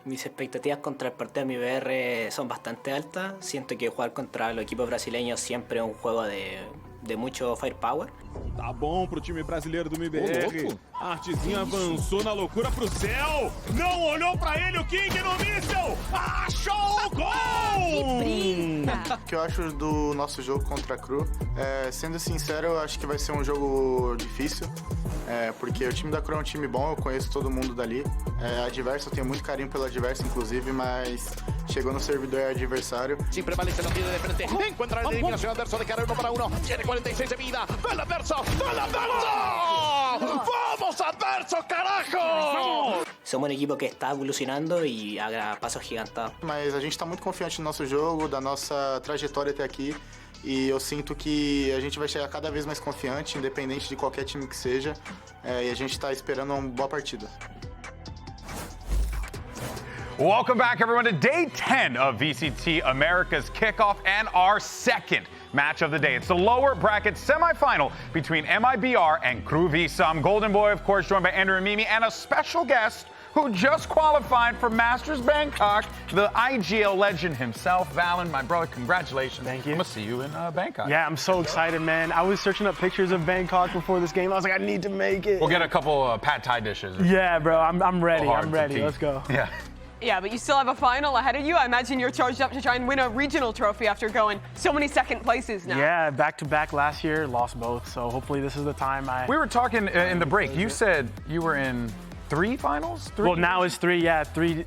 Mis expectativas contra el partido de MIBR son bastante altas. Siento que jugar contra los equipos brasileños siempre es un juego de mucho firepower. Tá bom pro time brasileiro do MIBR. A artezinha avançou na loucura pro céu. Não olhou pra ele o King no míssil. Achou o gol! O que eu acho do nosso jogo contra a KRU, sendo sincero, eu acho que vai ser um jogo difícil. Porque o time da KRU é um time bom, eu conheço todo mundo dali. Adverso, eu tenho muito carinho pelo adverso, inclusive, mas chegou no servidor adversário. Sin prevalecer, lo tiene de frente. Encuentra la eliminación Anderson de KRU 1-1. Tiene 46 de vida. ¡Ven Anderson! ¡Ven Anderson! ¡Vamos Anderson, carajo! Somos um equipo que está evolucionando e a passos gigantados. Mas a gente está muito confiante no nosso jogo, da nossa trajetória até aqui. E eu sinto que a gente vai chegar cada vez mais confiante, independente de qualquer time que seja. E a gente está esperando uma boa partida. Welcome back, everyone, to day 10 of VCT Americas Kickoff and our second match of the day. It's the lower bracket semifinal between MIBR and KRU. I'm Golden Boy, of course, joined by Andrew and Mimi, and a special guest who just qualified for Masters Bangkok, the IGL legend himself, Valen, my brother, congratulations. Thank you. I'm gonna see you in Bangkok. Yeah, I'm so excited, man. I was searching up pictures of Bangkok before this game. I was like, I need to make it. We'll get a couple pad thai dishes. Yeah, bro, I'm ready. I'm ready. Let's go. Yeah. Yeah, but you still have a final ahead of you. I imagine you're charged up to try and win a regional trophy after going so many second places now. Yeah, back-to-back last year, lost both. So hopefully this is the time We were talking in the break. You said you were in 3 finals? Well, now it's 3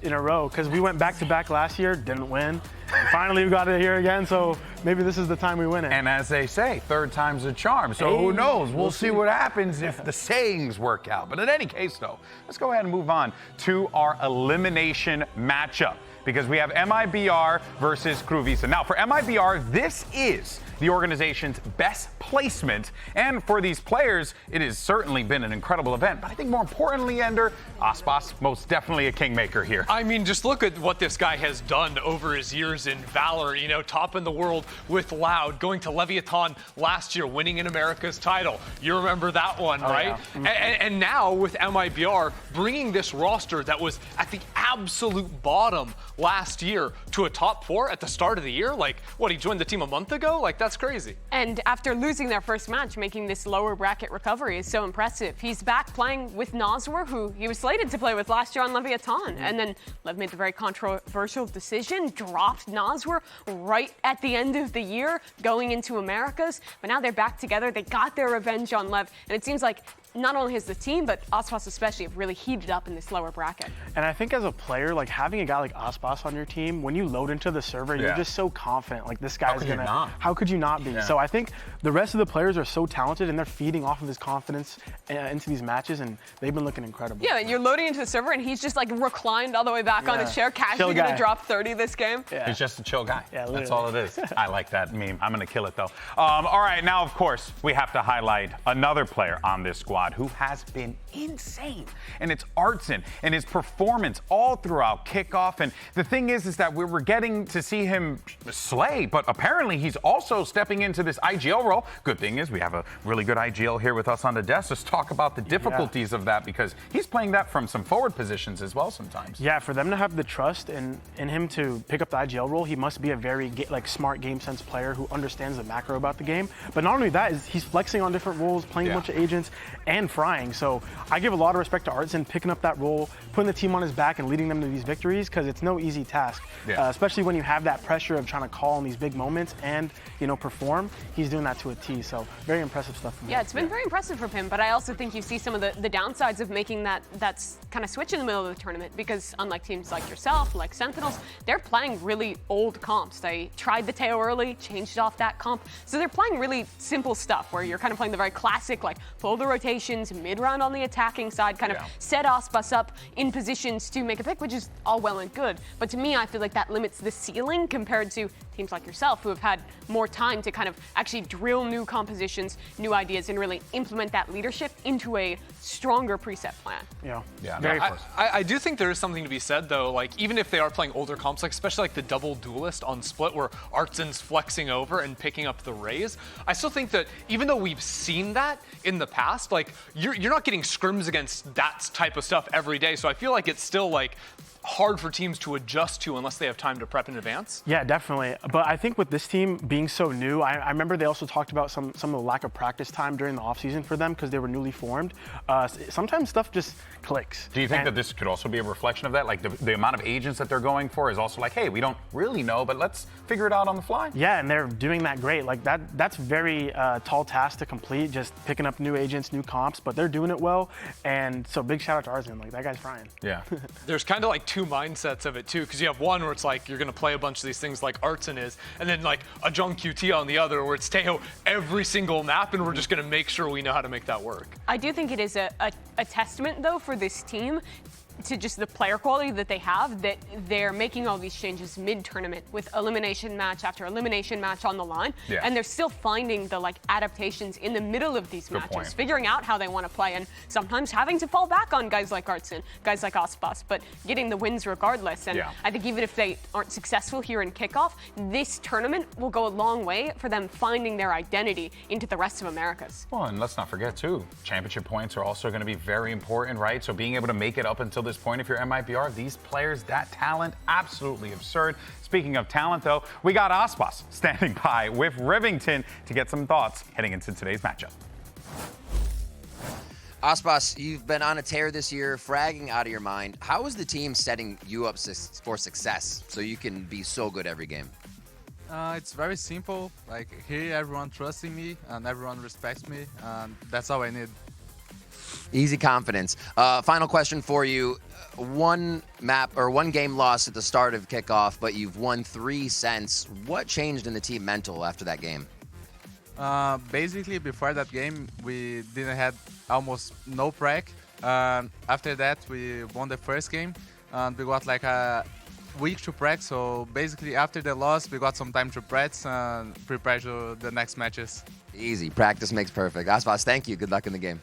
in a row, because we went back-to-back last year, didn't win. And finally, we got it here again, so maybe this is the time we win it. And as they say, third time's a charm. So who knows? We'll see what happens if the sayings work out. But in any case, though, let's go ahead and move on to our elimination matchup, because we have MIBR versus KRU. Now, for MIBR, this is the organization's best placement. And for these players, it has certainly been an incredible event. But I think more importantly, Ender, Aspas, most definitely a kingmaker here. I mean, just look at what this guy has done over his years in Valor, you know, top in the world with Loud, going to Leviathan last year, winning an America's title. You remember that one, right? Yeah. Mm-hmm. And now with MIBR, bringing this roster that was at the absolute bottom last year to a top 4 at the start of the year. Like, what, he joined the team a month ago? Like, that's crazy. And after losing their first match, making this lower bracket recovery is so impressive. He's back playing with Nazwar, who he was slated to play with last year on Leviathan. And then Lev made the very controversial decision, dropped Nazwar right at the end of the year, going into Americas. But now they're back together. They got their revenge on Lev. And it seems like not only has the team, but Aspas especially have really heated up in this lower bracket. And I think as a player, like having a guy like Aspas on your team, when you load into the server, you're just so confident. Like this guy's gonna. How could you not be? Yeah. So I think the rest of the players are so talented, and they're feeding off of his confidence into these matches, and they've been looking incredible. Yeah, and you're loading into the server, and he's just like reclined all the way back on his chair, casually gonna drop 30 this game. Yeah. He's just a chill guy. Yeah, that's all it is. I like that meme. I'm gonna kill it though. All right, now of course we have to highlight another player on this squad who has been insane, and it's Artson and his performance all throughout kickoff. And the thing is that we were getting to see him slay, but apparently he's also stepping into this IGL role. Good thing is we have a really good IGL here with us on the desk. Let's talk about the difficulties of that, because he's playing that from some forward positions as well sometimes. Yeah, for them to have the trust in him to pick up the IGL role, he must be a very smart game sense player who understands the macro about the game. But not only that, is he's flexing on different roles, playing a bunch of agents, and frying. So I give a lot of respect to Artson picking up that role, putting the team on his back and leading them to these victories, because it's no easy task, especially when you have that pressure of trying to call in these big moments and, you know, perform. He's doing that to a T, so very impressive stuff from him. Yeah, it's been very impressive from him, but I also think you see some of the downsides of making that kind of switch in the middle of the tournament, because unlike teams like yourself, like Sentinels, they're playing really old comps. They tried the Teo early, changed off that comp, so they're playing really simple stuff where you're kind of playing the very classic, like pull the rotations, mid-round on the attacking side, kind of set Aspas up in positions to make a pick, which is all well and good. But to me, I feel like that limits the ceiling compared to teams like yourself, who have had more time to kind of actually drill new compositions, new ideas, and really implement that leadership into a stronger preset plan. Yeah. Very close. I do think there is something to be said, though, like even if they are playing older comps, like especially like the double duelist on Split, where Artson's flexing over and picking up the raise, I still think that even though we've seen that in the past, like you're not getting scrims against that type of stuff every day. So I feel like it's still like hard for teams to adjust to unless they have time to prep in advance. Yeah, definitely. But I think with this team being so new, I remember they also talked about some of the lack of practice time during the offseason for them because they were newly formed. Sometimes stuff just clicks. Do you think that this could also be a reflection of that? Like the amount of agents that they're going for is also like, hey, we don't really know, but let's figure it out on the fly? Yeah, and they're doing that great. Like that's very tall task to complete, just picking up new agents, new comps, but they're doing it well. And so big shout out to Arzen. Like that guy's frying. Yeah. There's kind of like two mindsets of it too, because you have one where it's like you're going to play a bunch of these things like Artson is, and then like a Jung QT on the other where it's Teo every single map, and we're just going to make sure we know how to make that work. I do think it is a testament, though, for this team to just the player quality that they have, that they're making all these changes mid-tournament with elimination match after elimination match on the line, and they're still finding the like adaptations in the middle of these matches, figuring out how they want to play, and sometimes having to fall back on guys like Artson, guys like Aspas, but getting the wins regardless. And I think even if they aren't successful here in kickoff, this tournament will go a long way for them finding their identity into the rest of Americas. Well, and let's not forget too, championship points are also going to be very important, right? So being able to make it up until this point, if you're MIBR, these players, that talent, absolutely absurd. Speaking of talent, though, we got Aspas standing by with Rivington to get some thoughts heading into today's matchup. Aspas, you've been on a tear this year, fragging out of your mind. How is the team setting you up for success so you can be so good every game? It's very simple. Like here, everyone trusts in me and everyone respects me, and that's all I need. Easy confidence. Final question for you. One game loss at the start of kickoff, but you've won 3 since. What changed in the team mental after that game? Basically, before that game, we didn't have almost no prac. After that, we won the first game, and we got like a week to practice. So basically, after the loss, we got some time to practice and prepare to the next matches. Easy. Practice makes perfect. Aspas, thank you. Good luck in the game.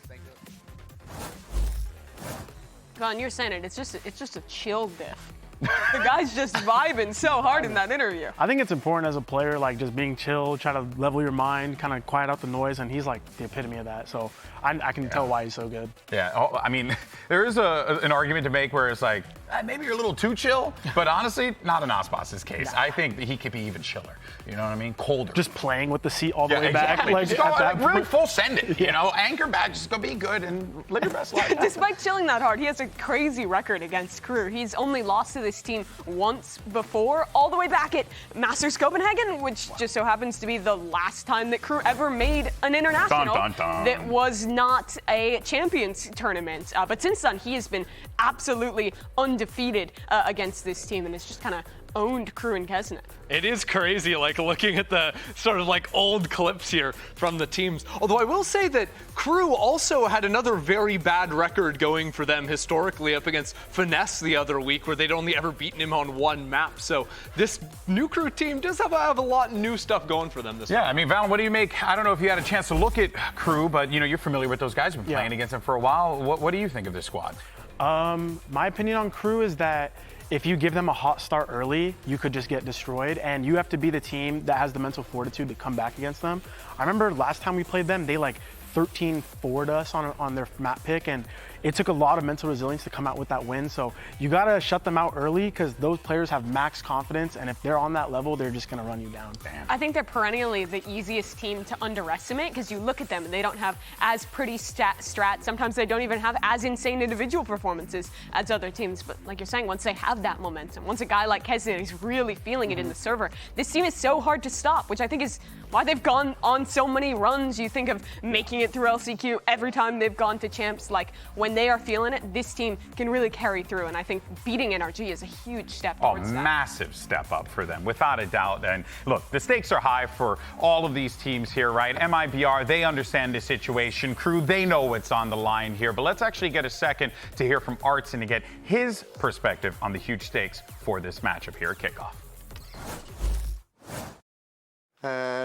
Con, you're saying it. It's just a chill diff. The guy's just vibing so hard in that interview. I think it's important as a player, like just being chill, try to level your mind, kind of quiet out the noise, and he's like the epitome of that. So I can tell why he's so good. Yeah, I mean, there is an argument to make where it's like, maybe you're a little too chill, but honestly, not in Aspas' case. I think he could be even chiller. You know what I mean? Colder. Just playing with the seat all the way back. Like, just go, really full send it, you know? Anchor back, just go be good and live your best life. Despite chilling that hard, he has a crazy record against KRU. He's only lost to this team once before, all the way back at Masters Copenhagen, which just so happens to be the last time that KRU ever made an international that was not a Champions tournament. But since then, he has been absolutely undefeated against this team, and it's just kind of owned KRU and Kesnet. It is crazy, like looking at the sort of like old clips here from the teams. Although I will say that KRU also had another very bad record going for them historically up against Finesse the other week, where they'd only ever beaten him on 1 map. So this new KRU team does have a lot of new stuff going for them this week. I mean, Valen, what do you make? I don't know if you had a chance to look at KRU, but you know, you're familiar with those guys. You've been playing against them for a while. What do you think of this squad? My opinion on KRU is that if you give them a hot start early, you could just get destroyed, and you have to be the team that has the mental fortitude to come back against them. I remember last time we played them, they like 13-4'd us on their map pick, and it took a lot of mental resilience to come out with that win. So you gotta shut them out early, because those players have max confidence, and if they're on that level, they're just gonna run you down. I think they're perennially the easiest team to underestimate, because you look at them and they don't have as pretty strats. Sometimes they don't even have as insane individual performances as other teams. But like you're saying, once they have that momentum, once a guy like Kesnet is really feeling it in the server, this team is so hard to stop, which I think is why they've gone on so many runs. You think of making it through LCQ every time they've gone to champs. Like when they are feeling it, this team can really carry through, and I think beating NRG is a huge step towards that. Massive step up for them, without a doubt. And look, the stakes are high for all of these teams here, right? MIBR, they understand the situation. KRU, they know what's on the line here. But let's actually get a second to hear from Artson to get his perspective on the huge stakes for this matchup here at Kickoff.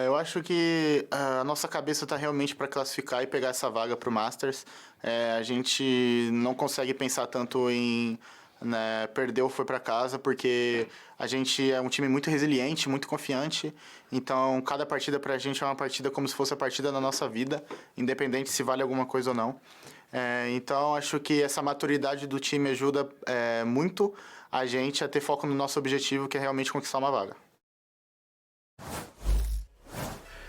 Eu acho que a nossa cabeça está realmente para classificar e pegar essa vaga para o Masters. A gente não consegue pensar tanto né? Perdeu, foi para casa, porque a gente é um time muito resiliente, muito confiante. Então, cada partida pra gente é uma partida como se fosse a partida da nossa vida, independente se vale alguma coisa ou não. Então, acho que essa maturidade do time ajuda muito a gente a ter foco no nosso objetivo, que é realmente conquistar uma vaga.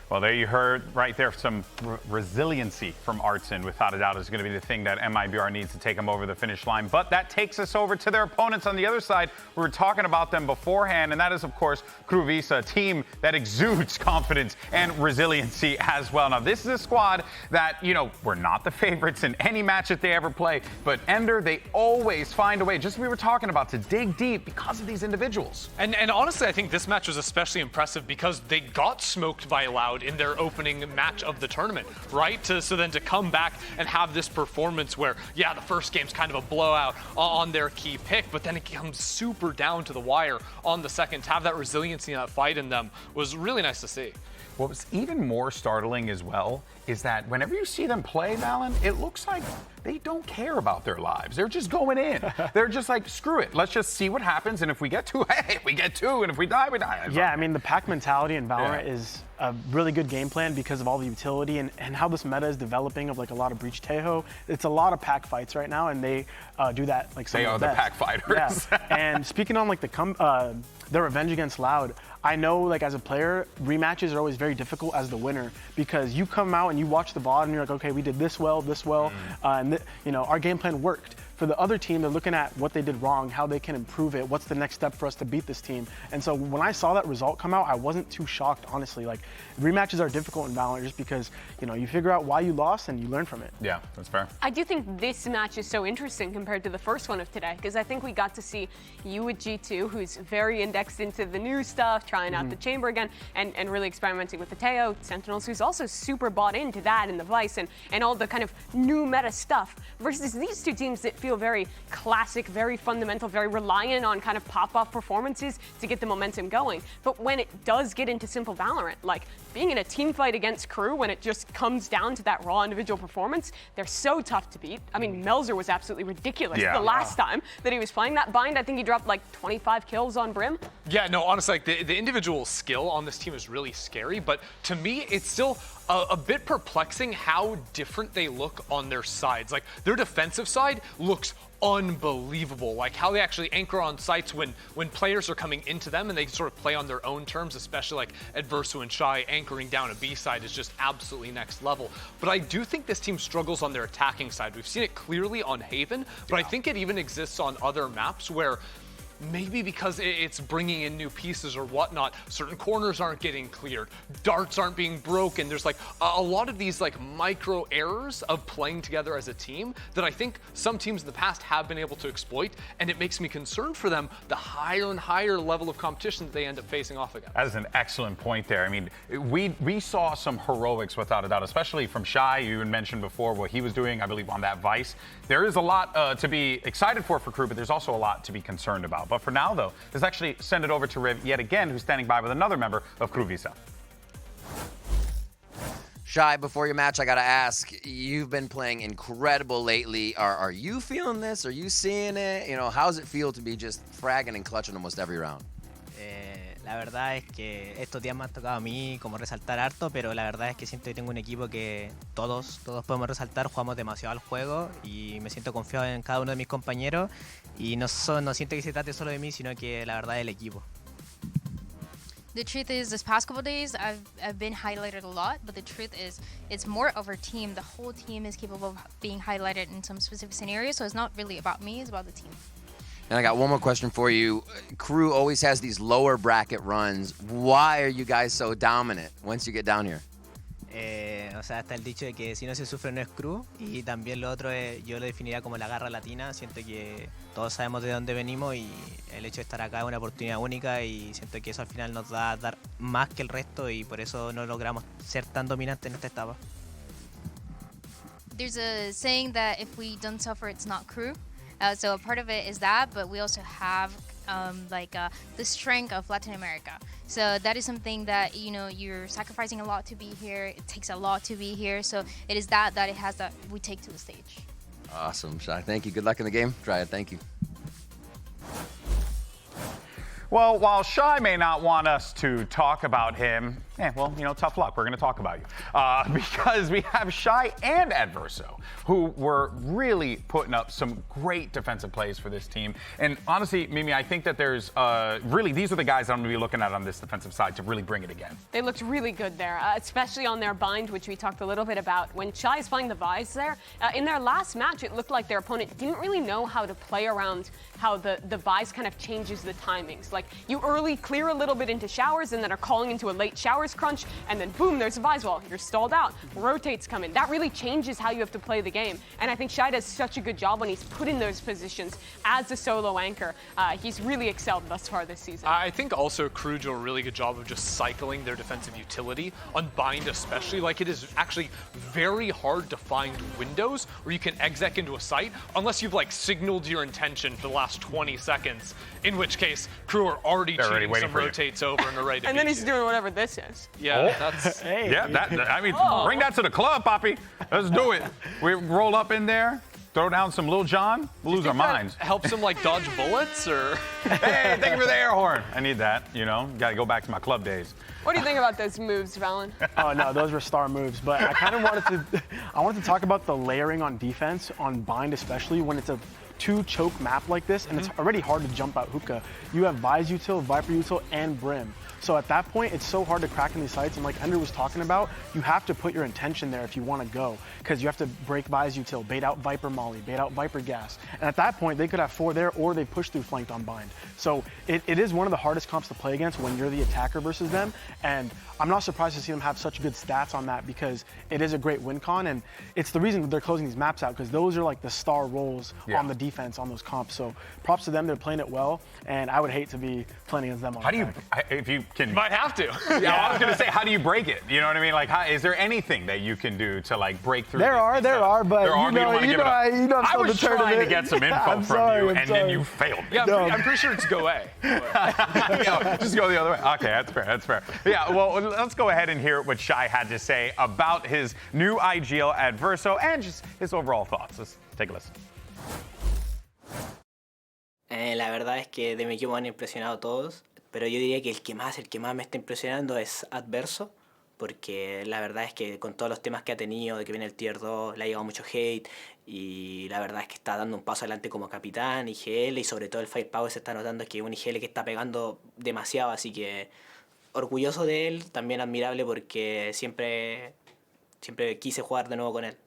Well, there you heard right there some resiliency from Artson. Without a doubt, is going to be the thing that MIBR needs to take them over the finish line. But that takes us over to their opponents on the other side. We were talking about them beforehand, and that is, of course, KRU Visa, a team that exudes confidence and resiliency as well. Now, this is a squad that, you know, we're not the favorites in any match that they ever play, but Ender, they always find a way, just as we were talking about, to dig deep because of these individuals. And honestly, I think this match was especially impressive because they got smoked by Loud in their opening match of the tournament, right? So then to come back and have this performance where, yeah, the first game's kind of a blowout on their key pick, but then it comes super down to the wire on the second. To have that resiliency in that fight in them was really nice to see. What was even more startling as well is that whenever you see them play, Valen, it looks like they don't care about their lives. They're just going in. They're just like, screw it. Let's just see what happens. And if we get two, hey, we get two. And if we die, we die. Yeah, I mean, the pack mentality in Valorant is a really good game plan because of all the utility and how this meta is developing of like a lot of Breach Tejo. It's a lot of pack fights right now, and they do that like some They of are the the best. pack fighters. Yeah. And speaking on like the revenge against Loud, I know like as a player, rematches are always very difficult as the winner because you come out and you watch the VOD and you're like, okay, we did this well, and you know, our game plan worked. For the other team, they're looking at what they did wrong, how they can improve it, what's the next step for us to beat this team. And so when I saw that result come out, I wasn't too shocked, honestly. Like, rematches are difficult in Valorant just because, you know, you figure out why you lost and you learn from it. Yeah, that's fair. I do think this match is so interesting compared to the first one of today, because I think we got to see you with G2, who's very indexed into the new stuff, trying out the chamber again, and really experimenting with the Teo, Sentinels, who's also super bought into that and the Vice and all the kind of new meta stuff, versus these two teams that feel very classic, very fundamental, very reliant on kind of pop-off performances to get the momentum going. But when it does get into simple Valorant, like being in a team fight against KRU, when it just comes down to that raw individual performance, they're so tough to beat. I mean, Melzer was absolutely ridiculous the last time that he was playing that bind. I think he dropped like 25 kills on Brim. Yeah, no, honestly, like the individual skill on this team is really scary, but to me, it's still a bit perplexing how different they look on their sides. Like, their defensive side looks unbelievable, like how they actually anchor on sites when players are coming into them and they sort of play on their own terms, especially like Adversu and Shai anchoring down a B side is just absolutely next level. But I do think this team struggles on their attacking side. We've seen it clearly on Haven, but I think it even exists on other maps where maybe because it's bringing in new pieces or whatnot, certain corners aren't getting cleared, darts aren't being broken. There's like a lot of these like micro errors of playing together as a team that I think some teams in the past have been able to exploit, and it makes me concerned for them the higher and higher level of competition that they end up facing off against. That is an excellent point there. I mean, we saw some heroics without a doubt, especially from Shai. You had mentioned before what he was doing, I believe, on that Vice. There is a lot to be excited for KRU, but there's also a lot to be concerned about. But for now, though, let's actually send it over to Riv yet again, who's standing by with another member of KRU Visa. Shai, before your match, I gotta ask, you've been playing incredible lately. Are you feeling this? Are you seeing it? You know, how does it feel to be just fragging and clutching almost every round? La verdad es que estos días me han tocado a mí como resaltar harto, pero la verdad es que siento que tengo un equipo que todos podemos resaltar, jugamos demasiado al juego y me siento confiado en cada uno de mis compañeros y no siento que se trate solo de mí, sino que la verdad del equipo. The truth is, this past couple of days, I've been highlighted a lot, but the truth is, it's more of our team. The whole team is capable of being highlighted in some specific scenarios, so it's not really about me, it's about the team. And I got one more question for you. KRU always has these lower bracket runs. Why are you guys so dominant once you get down here? O sea, está el dicho de que si no se sufre no es KRU, y también lo otro es, yo lo definiría como la garra latina. Siento que todos sabemos de dónde venimos y el hecho de estar acá es una oportunidad única y siento que eso al final nos va a dar más que el resto y por eso no logramos ser tan dominantes en esta etapa. There's a saying that if we don't suffer, it's not KRU. So a part of it is that, but we also have the strength of Latin America. So that is something that, you know, you're sacrificing a lot to be here. It takes a lot to be here. So it is that it has that we take to the stage. Awesome, Shai. Thank you. Good luck in the game. Try it. Thank you. Well, while Shai may not want us to talk about him, well, tough luck. We're going to talk about you. Because we have Shai and Adverso, who were really putting up some great defensive plays for this team. And honestly, Mimi, I think that there's really, these are the guys that I'm going to be looking at on this defensive side to really bring it again. They looked really good there, especially on their bind, which we talked a little bit about. When Shai is playing the Vise there, in their last match, it looked like their opponent didn't really know how to play around how the Vise kind of changes the timings. Like, you early clear a little bit into showers and then are calling into a late showers crunch, and then boom, there's a Vise wall. You're stalled out. Rotates come in. That really changes how you have to play the game. And I think Shai does such a good job when he's put in those positions as a solo anchor. He's really excelled thus far this season. I think also KRU do a really good job of just cycling their defensive utility on bind, especially. Like, it is actually very hard to find windows where you can exec into a site unless you've signaled your intention for the last 20 seconds, in which case KRU are already cheating some rotates over and are ready to and then he's doing whatever this is. Yeah, that's... Hey. Yeah, bring that to the club, Poppy. Let's do it. We roll up in there, throw down some Lil Jon, we'll lose our minds. Helps him dodge bullets, or? Hey, thank you for the air horn. I need that, Got to go back to my club days. What do you think about those moves, Valen? Oh no, those were star moves. But I kind of wanted to talk about the layering on defense, on bind especially, when it's a 2-choke map like this, and it's already hard to jump out hookah. You have Vise util, Viper util, and Brim. So at that point, it's so hard to crack in these sites. And like Ender was talking about, you have to put your intention there if you want to go, because you have to break Vise util, bait out Viper Molly, bait out Viper Gas. And at that point, they could have 4 there, or they push through flanked on bind. So it is one of the hardest comps to play against when you're the attacker versus them. And I'm not surprised to see them have such good stats on that, because it is a great win con, and it's the reason that they're closing these maps out, because those are the star roles on the defense on those comps. So props to them, they're playing it well, and I would hate to be playing against them on How do you, if you can... Might have to. Yeah, I was going to say, how do you break it? You know what I mean? Is there anything that you can do to break through? There are, but I was trying to get some info from you, and then you failed. Yeah, I'm pretty sure it's go A. Just go the other way. Okay, that's fair. Yeah, well, let's go ahead and hear what Shai had to say about his new IGL Adverso and just his overall thoughts. Let's take a listen. La verdad es que de mi equipo me han impresionado todos, pero yo diría que el que más me está impresionando es Adverso, porque la verdad es que con todos los temas que ha tenido, de que viene el Tier 2, le ha llegado mucho hate, y la verdad es que está dando un paso adelante como capitán, IGL, y sobre todo el Firepower se está notando que es un IGL que está pegando demasiado, así que orgulloso de él, también admirable porque siempre quise jugar de nuevo con él.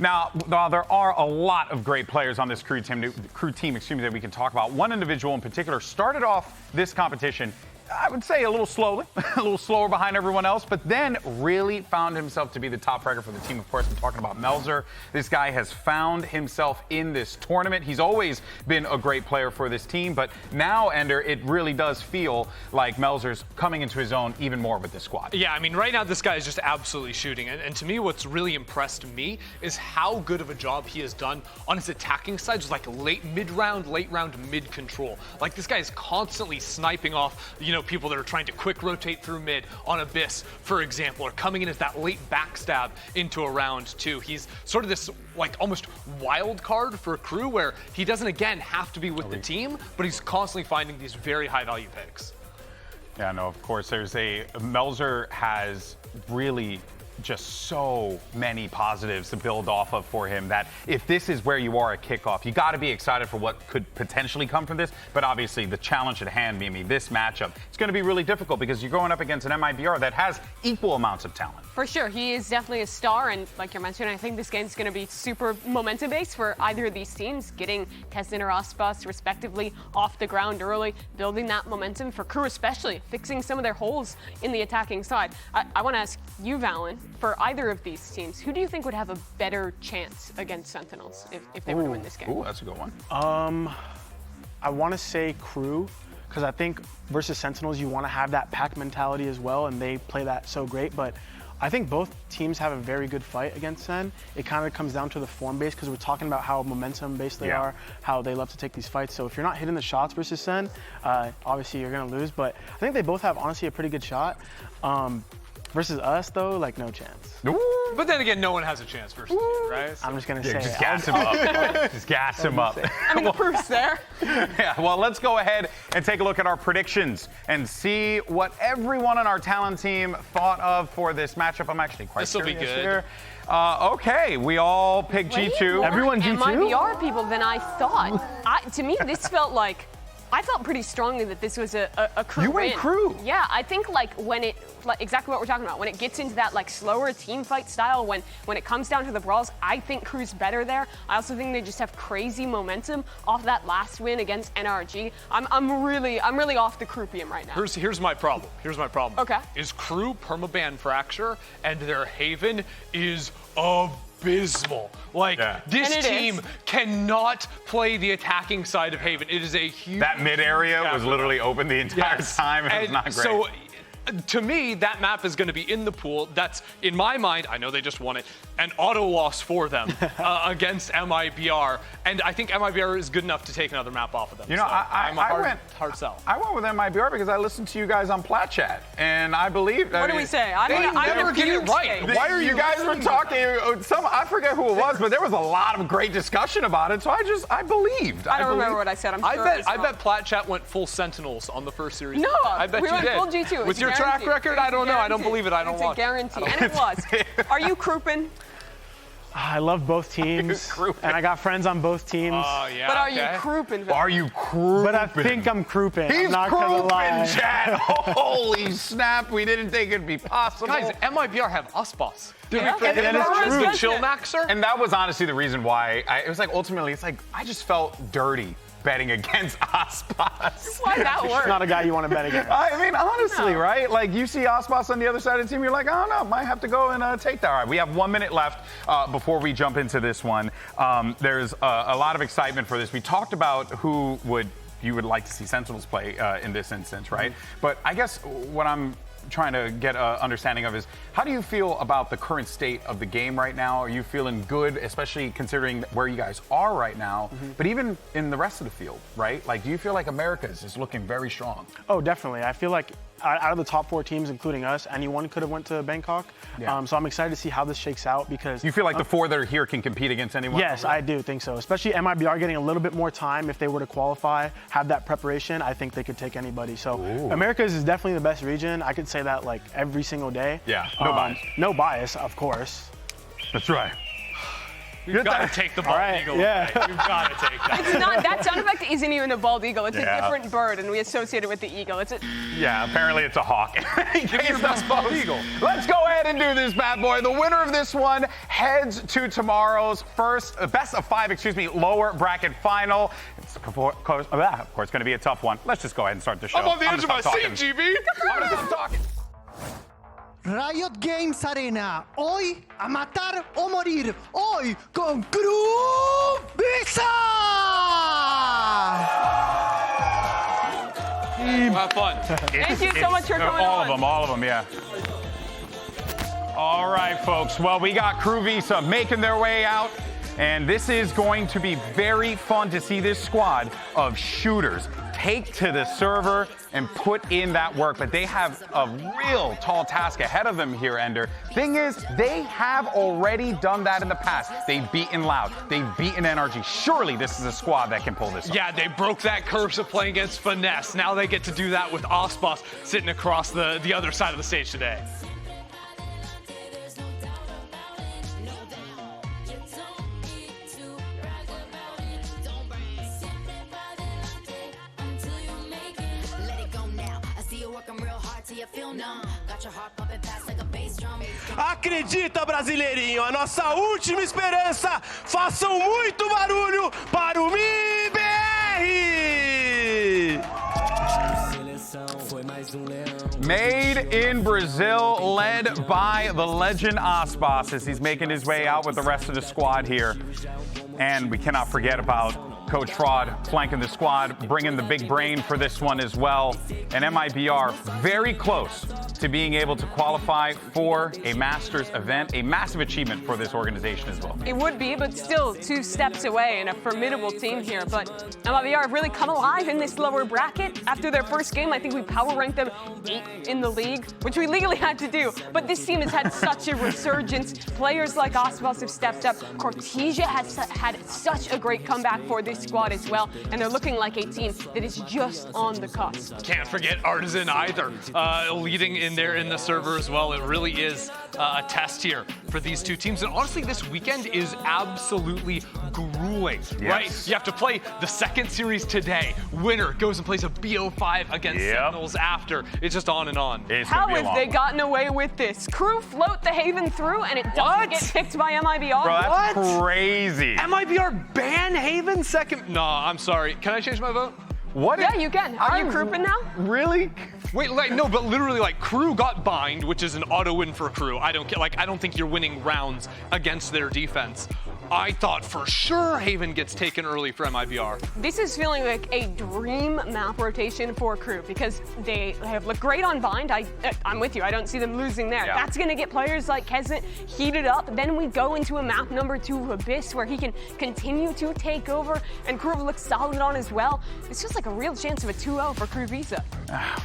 Now, while there are a lot of great players on this KRU team, that we can talk about, one individual in particular started off this competition, I would say a little slowly, a little slower behind everyone else, but then really found himself to be the top fragger for the team. Of course, I'm talking about Melzer. This guy has found himself in this tournament. He's always been a great player for this team, but now, Ender, it really does feel like Melzer's coming into his own even more with this squad. Yeah, I mean, right now this guy is just absolutely shooting. And to me, what's really impressed me is how good of a job he has done on his attacking side, just late round, mid control. This guy is constantly sniping off, people that are trying to quick rotate through mid on Abyss, for example, or coming in as that late backstab into a round 2. He's sort of this almost wild card for KRU, where he doesn't again have to be with the team, but he's constantly finding these very high value picks. Yeah, no, of course, Melzer has really just so many positives to build off of for him, that if this is where you are at kickoff, you got to be excited for what could potentially come from this. But obviously, the challenge at hand, Mimi, this matchup, it's going to be really difficult because you're going up against an MIBR that has equal amounts of talent. For sure, he is definitely a star, and like you're mentioning, I think this game's going to be super momentum-based for either of these teams, getting Tessin or Aspas, respectively, off the ground early, building that momentum for KRU especially, fixing some of their holes in the attacking side. I want to ask you, Valen, for either of these teams, who do you think would have a better chance against Sentinels if they were to win this game? Ooh, that's a good one. I want to say KRU, because I think versus Sentinels, you want to have that pack mentality as well, and they play that so great, but I think both teams have a very good fight against Sen. It kind of comes down to the form base, because we're talking about how momentum-based they are, how they love to take these fights. So if you're not hitting the shots versus Sen, obviously you're going to lose. But I think they both have, honestly, a pretty good shot. Versus us, though, like, no chance. But then again, no one has a chance versus you, right? I'm just going to say Just it. gas him up. Just gas him up. I mean, the proof's there. Yeah, well, let's go ahead and take a look at our predictions and see what everyone on our talent team thought of for this matchup. I'm actually quite This'll be curious good. here. Okay, we all picked G2. More Everyone G2? MIBR people than I thought. To me, this felt like, I felt pretty strongly that this was a crew You went win. crew. Yeah, I think like when it, like exactly what we're talking about, when it gets into that like slower team fight style, when it comes down to the brawls, I think crew's better there. I also think they just have crazy momentum off that last win against NRG. I'm really off the crew-pium right now. Here's my problem. Okay. Is crew permaban fracture and their Haven is abysmal. Like, this And it team is. cannot play the attacking side of Haven. It is a huge... That mid area was literally open the entire time. It was not great. So, to me, that map is going to be in the pool. That's, in my mind, I know they just won it, an auto loss for them against MIBR. And I think MIBR is good enough to take another map off of them. You know, So I'm a hard sell. I went with MIBR because I listened to you guys on Plat Chat, and I believe. What do we say? I'm They gonna never get it huge right. take. Why are you guys were talking? I forget who it was, but there was a lot of great discussion about it. So I believed. I don't remember what I said. I'm sure I bet Plat Chat went full Sentinels on the first series. No, I bet we you went did. full G2. It's With a your track guarantee. record, I don't know. I don't Guarantee. believe it. I don't It's watch. a guarantee, and it was. Are you crouping? I love both teams, and I got friends on both teams. Oh, yeah. But are you okay. crouping? Are you crouping? But I think I'm crouping. He's I'm not gonna lie. crouping, Chad. Holy snap! We didn't think it'd be possible. Guys, MIBR have Usboss. Did Yeah. we play And it's true. the Chill Maxer? And that was honestly the reason why it was like ultimately it's like I just felt dirty betting against Aspas. Why that It's work? not a guy you want to bet against. I mean, honestly, No. right? Like you see Aspas on the other side of the team, you're like, I don't know, might have to go and take that. All right, we have 1 minute left before we jump into this one. There's a lot of excitement for this. We talked about who you would like to see Sentinels play in this instance, right? But I guess what I'm trying to get an understanding of is how do you feel about the current state of the game right now? Are you feeling good, especially considering where you guys are right now, but even in the rest of the field, right? Like, do you feel like Americas is looking very strong? Oh, definitely. I feel like out of the top 4 teams, including us, anyone could have went to Bangkok. Yeah. So I'm excited to see how this shakes out because... You feel like the 4 that are here can compete against anyone? Yes, I do think so. Especially MIBR getting a little bit more time if they were to qualify, have that preparation, I think they could take anybody. So Americas is definitely the best region. I could say that like every single day. Yeah, no bias. No bias, of course. That's right. You've got to take the bald right, eagle. yeah. Away. You've got to take that. It's not, that sound effect isn't even a bald eagle. It's Yeah. a different bird, and we associate it with the eagle. It's a, Yeah, apparently it's a hawk. your best bald eagle. Let's go ahead and do this, bad boy. The winner of this one heads to tomorrow's best of 5, lower bracket final. It's of course going to be a tough one. Let's just go ahead and start the show. I'm on the edge of my gonna seat, stop GB. I'm gonna stop talking. Riot Games Arena, hoy a matar o morir, hoy con Crew Visa! Have fun. thank you so much for coming on. All of them, yeah. All right, folks. Well, we got Crew Visa making their way out. And this is going to be very fun to see this squad of shooters take to the server and put in that work. But they have a real tall task ahead of them here, Ender. Thing is, they have already done that in the past. They've beaten Loud. They've beaten NRG. Surely this is a squad that can pull this off. Yeah, they broke that curse of playing against Finesse. Now they get to do that with Osboss sitting across the other side of the stage today. Acredita, brasileirinho, a nossa última esperança. Façam muito barulho para o MIBR! Made in Brazil, led by the legend Aspas as he's making his way out with the rest of the squad here. And we cannot forget about Coach Fraud flanking the squad, bringing the big brain for this one as well. And MIBR very close to to being able to qualify for a Masters event, a massive achievement for this organization as well. It would be, but still 2 steps away and a formidable team here. But MIBR have really come alive in this lower bracket. After their first game, I think we power ranked them 8th in the league, which we legally had to do. But this team has had such a resurgence. Players like Osvals have stepped up. Cortesia has had such a great comeback for this squad as well. And they're looking like a team that is just on the cusp. Can't forget Artisan either, leading in there in the server as well. It really is a test here for these 2 teams. And honestly, this weekend is absolutely grueling, right? You have to play the second series today. Winner goes and plays a BO5 against Sentinels after. It's just on and on. How have they gotten away with this? KRU float the Haven through and it doesn't get picked by MIBR? Bro, that's crazy. MIBR ban Haven second? No, I'm sorry. Can I change my vote? What? Yeah, you can. Are you grouping now? Really? Wait, like, no, but literally, like, KRU got bind, which is an auto win for KRU. I don't think you're winning rounds against their defense. I thought for sure Haven gets taken early for MIBR. This is feeling like a dream map rotation for KRU because they have looked great on bind. I'm with you. I don't see them losing there. Yeah. That's going to get players like Kesant heated up. Then we go into a map number 2, Abyss, where he can continue to take over, and KRU looks solid on as well. It's just like a real chance of a 2-0 for KRU Visa.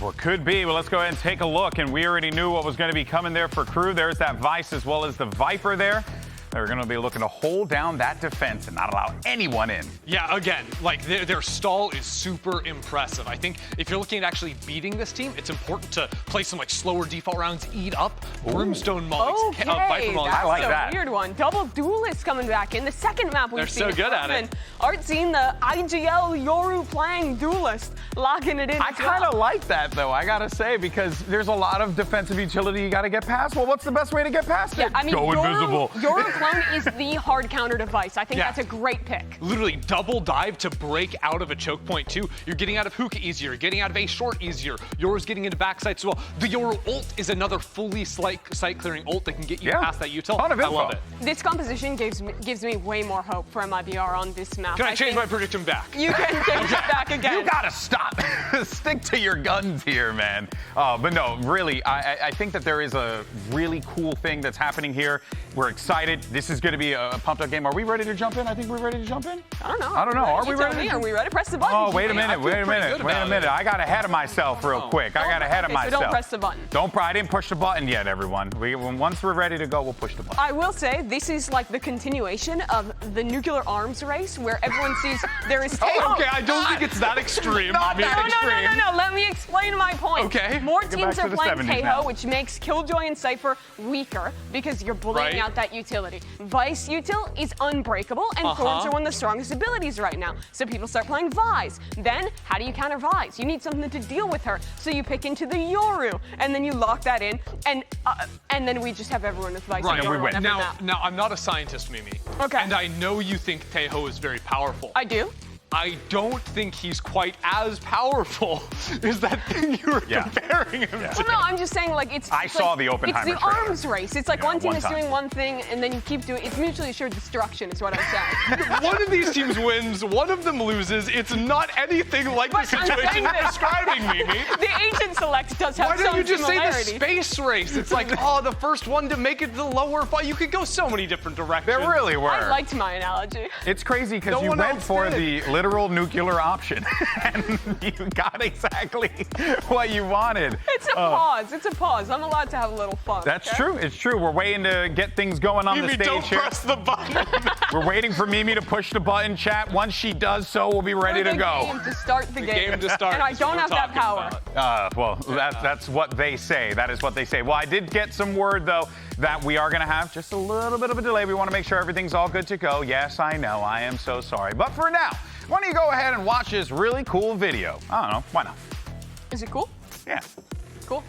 Well, could be. Well, let's go ahead and take a look. And we already knew what was going to be coming there for KRU. There's that Vice as well as the Viper there. They're going to be looking to hold down that defense and not allow anyone in. Yeah, again, like their stall is super impressive. I think if you're looking at actually beating this team, it's important to play some like slower default rounds, eat up Brimstone Mollies, Okay, Viper Mollies. that's I like a that. weird one. Double Duelist coming back in the second map we've They're seen. so good at it. Art seen the IGL Yoru playing Duelist, locking it in. I kind of like that, though, I got to say, because there's a lot of defensive utility you got to get past. Well, what's the best way to get past it? I mean, Go invisible. Yoru clone is the hard counter device. I think that's a great pick. Literally double dive to break out of a choke point too. You're getting out of hookah easier, getting out of a short easier. Yoru's getting into backside as well. The Yoru ult is another fully sight clearing ult that can get you past that util. Ton of info. I love it. This composition gives me way more hope for MIBR on this map. Can I change my prediction back? You can change it back again. You gotta stop. Stick to your guns here, man. But no, really, I think that there is a really cool thing that's happening here. We're excited. This is going to be a pumped up game. Are we ready to jump in? I think we're ready to jump in. I don't know. Are we ready? Are we ready? Press the button. Oh, wait a minute. I got ahead of myself real quick. So don't press the button. I didn't push the button yet, everyone. Once we're ready to go, we'll push the button. I will say this is like the continuation of the nuclear arms race where everyone sees there is Tail. Okay, I don't think it's that extreme. Not that extreme. No. Let me explain my point. Okay. More Get teams back are to the playing 70s now. Taeho, which makes Killjoy and Cypher weaker because you're bullying out that utility. Vice util is unbreakable, and Thorns are one of the strongest abilities right now. So people start playing Vise. Then, how do you counter Vise? You need something to deal with her. So you pick into the Yoru, and then you lock that in, and then we just have everyone with Vice. Right, and Yoru on every map. now I'm not a scientist, Mimi. Okay. And I know you think Taeho is very powerful. I do. I don't think he's quite as powerful as that thing you were comparing him to. Well, no, I'm just saying, like, I saw the Oppenheimer It's the trailer. arms race. It's like one team is doing one thing, and then you keep doing. It's mutually assured destruction, is what I'm saying. One of these teams wins, one of them loses. It's not anything like the situation you're describing, Mimi. The agent select does have Why some don't you just say the similarity. space race? It's like, the first one to make it to the lower fight. You could go so many different directions. There really were. I liked my analogy. It's crazy because No you one went else for did. the literal nuclear option, and you got exactly what you wanted. It's a pause. It's a pause. I'm allowed to have a little fun. That's okay? true. It's true. We're waiting to get things going on Mimi, the stage don't here. press the button. We're waiting for Mimi to push the button, chat. Once she does so, we'll be ready to go. Game to start the game. Game to start. And I is what don't we're have that talking power. about. That's what they say. That is what they say. Well, I did get some word, though, that we are going to have just a little bit of a delay. We want to make sure everything's all good to go. Yes, I know. I am so sorry. But for now, why don't you go ahead and watch this really cool video? I don't know. Why not? Is it cool? Yeah. Cool.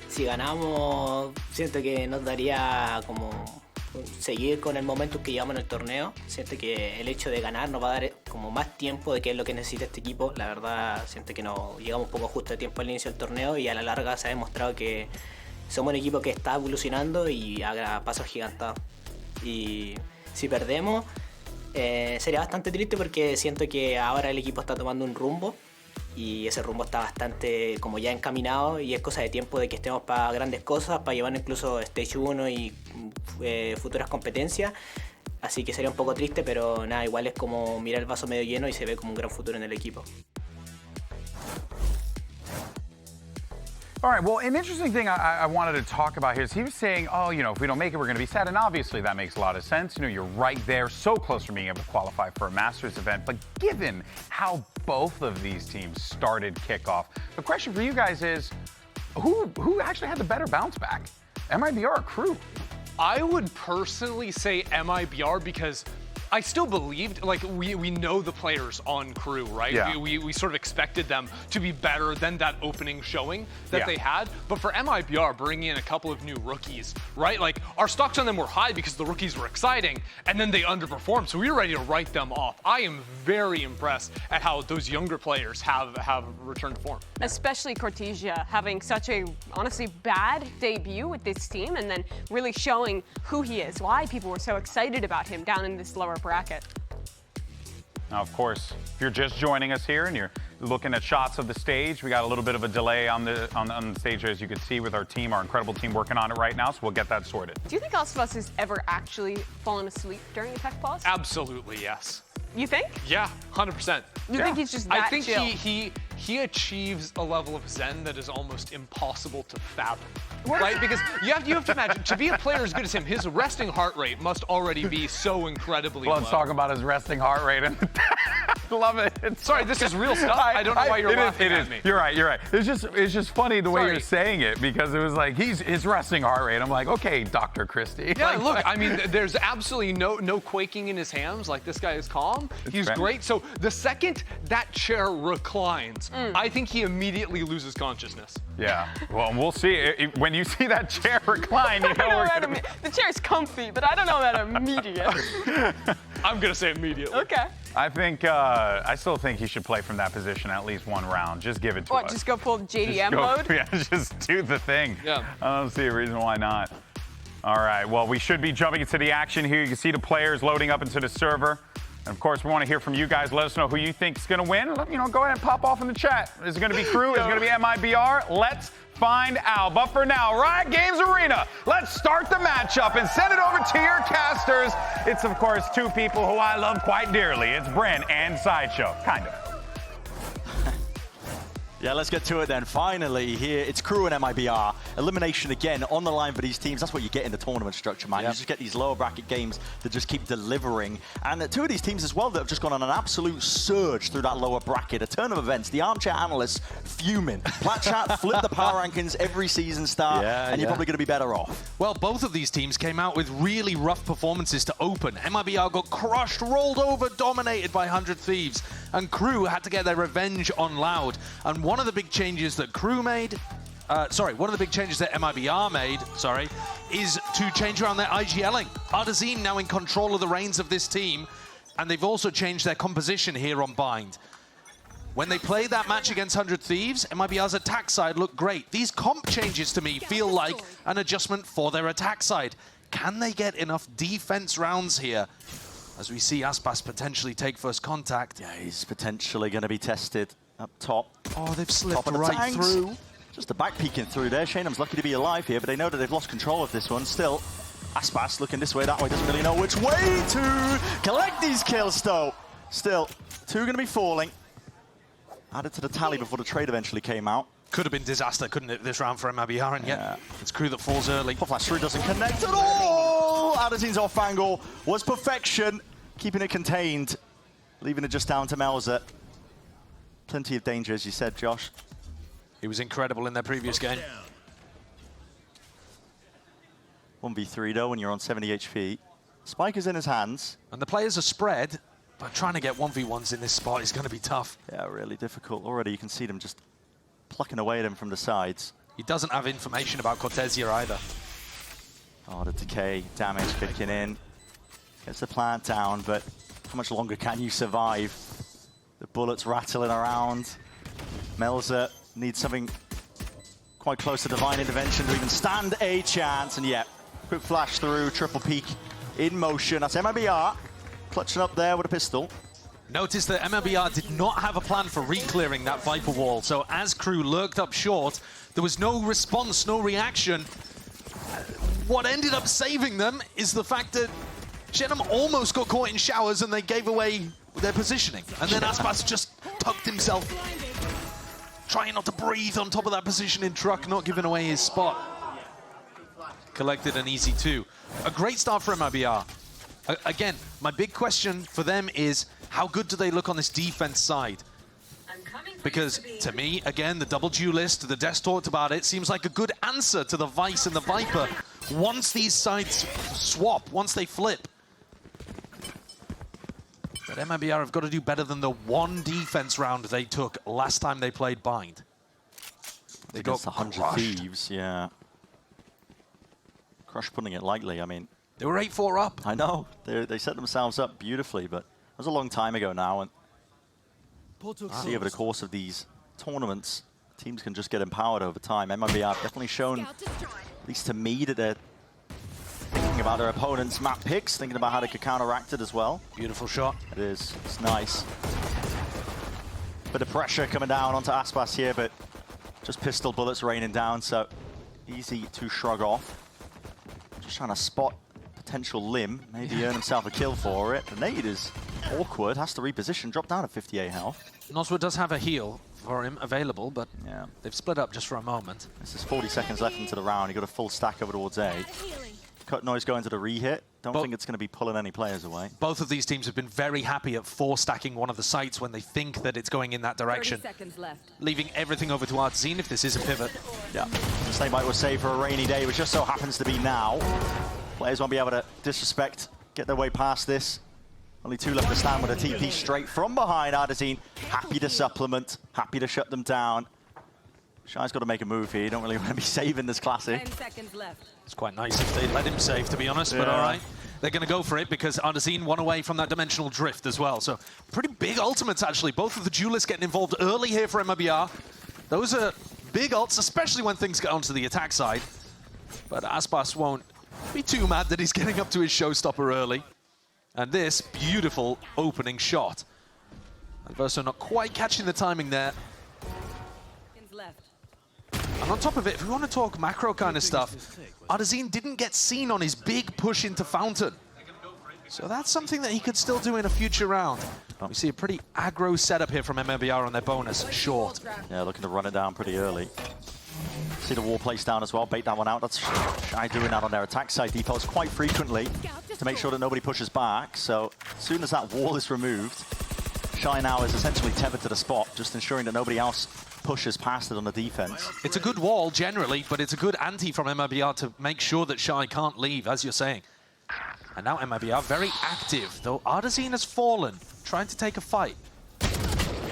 Si ganamos, siento que nos daría como seguir con el momentum que llevamos en el torneo. Siento que el hecho de ganar nos va a dar como más tiempo de qué es lo que necesita este equipo. La verdad, siento que nos llegamos un poco justo de tiempo al inicio del torneo y a la larga se ha demostrado que somos un equipo que está evolucionando y haga pasos gigantados. Y si perdemos, sería bastante triste porque siento que ahora el equipo está tomando un rumbo y ese rumbo está bastante como ya encaminado y es cosa de tiempo de que estemos para grandes cosas, para llevar incluso Stage 1 y futuras competencias. Así que sería un poco triste, pero nada, igual es como mirar el vaso medio lleno y se ve como un gran futuro en el equipo. All right, well, an interesting thing I wanted to talk about here is he was saying, oh, you know, if we don't make it, we're going to be sad. And obviously that makes a lot of sense. You know, you're right there, so close from being able to qualify for a Masters event. But given how both of these teams started kickoff, the question for you guys is, who actually had the better bounce back? MIBR or KRU? I would personally say MIBR because I still believed, like, we know the players on KRU, right? Yeah. We sort of expected them to be better than that opening showing that they had. But for MIBR, bringing in a couple of new rookies, right? Like, our stocks on them were high because the rookies were exciting, and then they underperformed, so we were ready to write them off. I am very impressed at how those younger players have returned to form. Especially Cortesia having such a, honestly, bad debut with this team, and then really showing who he is, why people were so excited about him down in this lower bracket. Now, of course, if you're just joining us here and you're looking at shots of the stage, we got a little bit of a delay on the stage, as you can see, with our team, our incredible team working on it right now, so we'll get that sorted. Do you think Aspas has ever actually fallen asleep during a tech pause? Absolutely, yes. You think? Yeah, 100%. You think he's just that I think chill? he achieves a level of zen that is almost impossible to fathom. Right? Because you have to imagine, to be a player as good as him, his resting heart rate must already be so incredibly low. Let's talk about his resting heart rate. Love it. Sorry, this is real stuff. I don't know why you're laughing at me. You're right. It's just funny the way you're saying it, because it was like his resting heart rate. I'm like, okay, Dr. Christie. Yeah, like, look, I mean, there's absolutely no quaking in his hands. Like, this guy is calm. He's great. So the second that chair reclines, I think he immediately loses consciousness. Yeah. Well, we'll see. When you see that chair recline, you know the chair's comfy, but I don't know about immediate. I'm gonna say immediately. Okay. I still think he should play from that position at least one round. Just give it to us. What, just go full JDM mode? Yeah, just do the thing. Yeah. I don't see a reason why not. All right, well, we should be jumping into the action here. You can see the players loading up into the server. And of course, we want to hear from you guys. Let us know who you think is going to win. You know, go ahead and pop off in the chat. Is it going to be KRU? Is it going to be MIBR? Let's find out. But for now, Riot Games Arena, let's start the matchup and send it over to your casters. It's, of course, two people who I love quite dearly. It's Bren and Sideshow, kind of. Yeah, let's get to it then. Finally, here, it's KRU and MIBR. Elimination again on the line for these teams. That's what you get in the tournament structure, man. Yep. You just get these lower bracket games that just keep delivering. And two of these teams as well that have just gone on an absolute surge through that lower bracket. A turn of events. The armchair analysts fuming. Platchat flip the power rankings every season start, and you're probably going to be better off. Well, both of these teams came out with really rough performances to open. MIBR got crushed, rolled over, dominated by 100 Thieves. And KRU had to get their revenge on Loud. And one of the big changes that KRU made, one of the big changes that MIBR made, is to change around their IGLing. Artazine now in control of the reins of this team, and they've also changed their composition here on Bind. When they played that match against 100 Thieves, MIBR's attack side looked great. These comp changes to me feel like an adjustment for their attack side. Can they get enough defense rounds here? As we see Aspas potentially take first contact. Yeah, he's potentially going to be tested up top. Oh, they've slipped right through. Just a back peeking through there. Shaneham's lucky to be alive here, but they know that they've lost control of this one. Still, Aspas looking this way, that way, doesn't really know which way to collect these kills, though. Still, two going to be falling. Added to the tally before the trade eventually came out. Could have been disaster, couldn't it, this round for MIBR, and yet it's KRU that falls early. Pop flash through doesn't connect at all! Adazine's off angle was perfection, keeping it contained, leaving it just down to Melzer. Plenty of danger, as you said, Josh. He was incredible in their previous game. 1v3 though, when you're on 70 HP. Spike is in his hands. And the players are spread, but trying to get 1v1s in this spot is going to be tough. Yeah, really difficult. Already you can see them just plucking away at him from the sides. He doesn't have information about Cortesia either. Oh, the decay, damage kicking in. Gets the plant down, but how much longer can you survive? The bullets rattling around. Melzer needs something quite close to divine intervention to even stand a chance. And yeah, quick flash through, triple peek in motion. That's MIBR clutching up there with a pistol. Notice that MIBR did not have a plan for re-clearing that Viper wall, so as KRU lurked up short, there was no response, no reaction. What ended up saving them is the fact that Shenum almost got caught in showers and they gave away their positioning. And then Aspas just tucked himself, trying not to breathe on top of that positioning truck, not giving away his spot. Collected an easy 2. A great start for MIBR. Again, my big question for them is, how good do they look on this defense side? Because to me, again, the double duelist, the Des talked about it, seems like a good answer to the Vice and the Viper. Once these sides swap, once they flip. But MIBR have got to do better than the one defense round they took last time they played Bind. They got 100 crushed. Thieves, yeah. Crush putting it lightly, I mean. They were 8-4 up. I know, they set themselves up beautifully, but it was a long time ago now, and see over the course of these tournaments, teams can just get empowered over time. MIBR have definitely shown, at least to me, that they're thinking about their opponent's map picks, thinking about how they could counteract it as well. Beautiful shot. It is, it's nice. Bit of pressure coming down onto Aspas here, but just pistol bullets raining down, so easy to shrug off. Just trying to spot potential limb, maybe earn himself a kill for it. The nade is awkward, has to reposition, drop down to 58 health. Noswa does have a heal for him available, but yeah, they've split up just for a moment. This is 40 seconds left into the round. He got a full stack over towards A. Cut noise going to the re-hit. Don't think it's going to be pulling any players away. Both of these teams have been very happy at 4-stacking one of the sites when they think that it's going in that direction. 30 seconds left. Leaving everything over to Artzine if this is a pivot. Yeah, the snakebite was saved for a rainy day, which just so happens to be now. Players won't be able to disrespect, get their way past this. Only 2 left to stand with a TP straight from behind. Artzine happy to supplement, happy to shut them down. Shai's got to make a move here. You don't really want to be saving this classic. 10 seconds left. It's quite nice if they let him save, to be honest, but all right. They're going to go for it because Artzine won away from that dimensional drift as well. So pretty big ultimates, actually. Both of the duelists getting involved early here for MIBR. Those are big ults, especially when things get onto the attack side. But Aspas won't be too mad that he's getting up to his showstopper early. And this beautiful opening shot. And Verso not quite catching the timing there. Left. And on top of it, if we want to talk macro kind of stuff, Artzine didn't get seen on his big push into Fountain. So that's something that he could still do in a future round. We see a pretty aggro setup here from MIBR on their bonus, short. Yeah, looking to run it down pretty early. See the wall placed down as well, bait that one out. That's Shai doing that on their attack side defaults quite frequently to make sure that nobody pushes back. So as soon as that wall is removed, Shai now is essentially tethered to the spot, just ensuring that nobody else pushes past it on the defense. It's a good wall generally, but it's a good ante from MIBR to make sure that Shai can't leave, as you're saying. And now MIBR very active, though Artzine has fallen, trying to take a fight.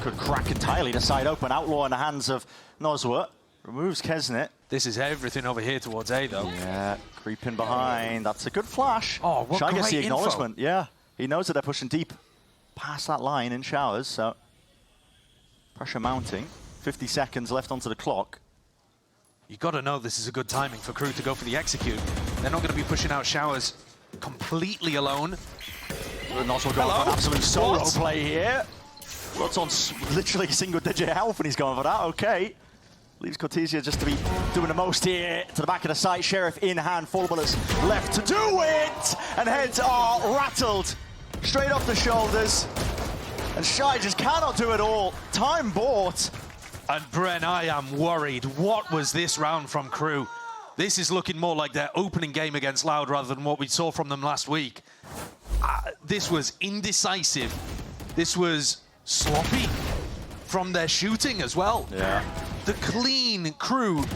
Could crack entirely the side open. Outlaw in the hands of Noswa. Removes Kesnet. This is everything over here towards A, though. Yeah, creeping behind. That's a good flash. Oh, what Shai great gets the info. acknowledgement. Yeah, he knows that they're pushing deep past that line in showers, so pressure mounting. 50 seconds left onto the clock. You got to know this is a good timing for KRU to go for the execute. They're not going to be pushing out showers completely alone. Noswa going for an absolute solo play here. What's on literally single-digit health, and he's going for that. Okay. Leaves Cortesia just to be doing the most here. To the back of the site, Sheriff in hand, 4 bullets left to do it! And heads are rattled straight off the shoulders. And Shai just cannot do it all. Time bought. And Bren, I am worried. What was this round from KRU? This is looking more like their opening game against Loud rather than what we saw from them last week. This was indecisive. This was sloppy from their shooting as well. Yeah. The clean KRU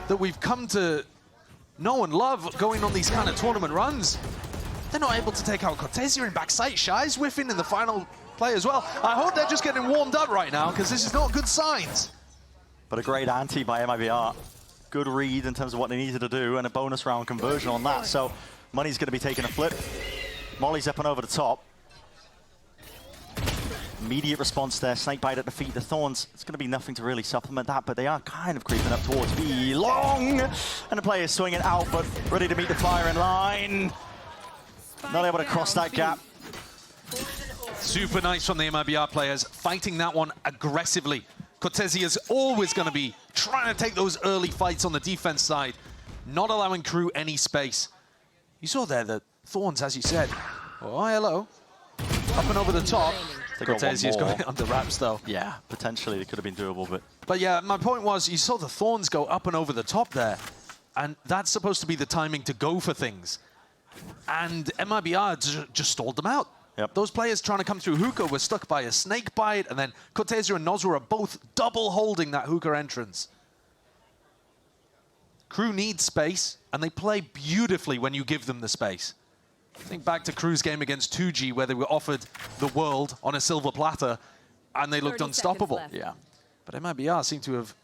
that we've come to know and love going on these kind of tournament runs. They're not able to take out Cortesia in backside. Shai's whiffing in the final play as well. I hope they're just getting warmed up right now because this is not good signs. But a great ante by MIBR. Good read in terms of what they needed to do and a bonus round conversion on that. So money's going to be taking a flip. Molly's up and over the top. Immediate response there, Snakebite at the feet, the Thorns. It's going to be nothing to really supplement that, but they are kind of creeping up towards B. Long! And the player's swinging out, but ready to meet the fire in line. Not able to cross that gap. Super nice from the MIBR players, fighting that one aggressively. Cortezia is always going to be trying to take those early fights on the defense side, not allowing KRU any space. You saw there the Thorns, as you said. Oh, hello. Up and over the top. Cortezia's got it under wraps, though. Yeah, potentially it could have been doable, But yeah, my point was, you saw the Thorns go up and over the top there, and that's supposed to be the timing to go for things. And MIBR just stalled them out. Yep. Those players trying to come through hookah were stuck by a snake bite, and then Cortezia and Nozra are both double holding that hookah entrance. KRU needs space, and they play beautifully when you give them the space. Think back to KRU's game against 2G, where they were offered the world on a silver platter, and they looked unstoppable. Yeah. But MIBR seem to have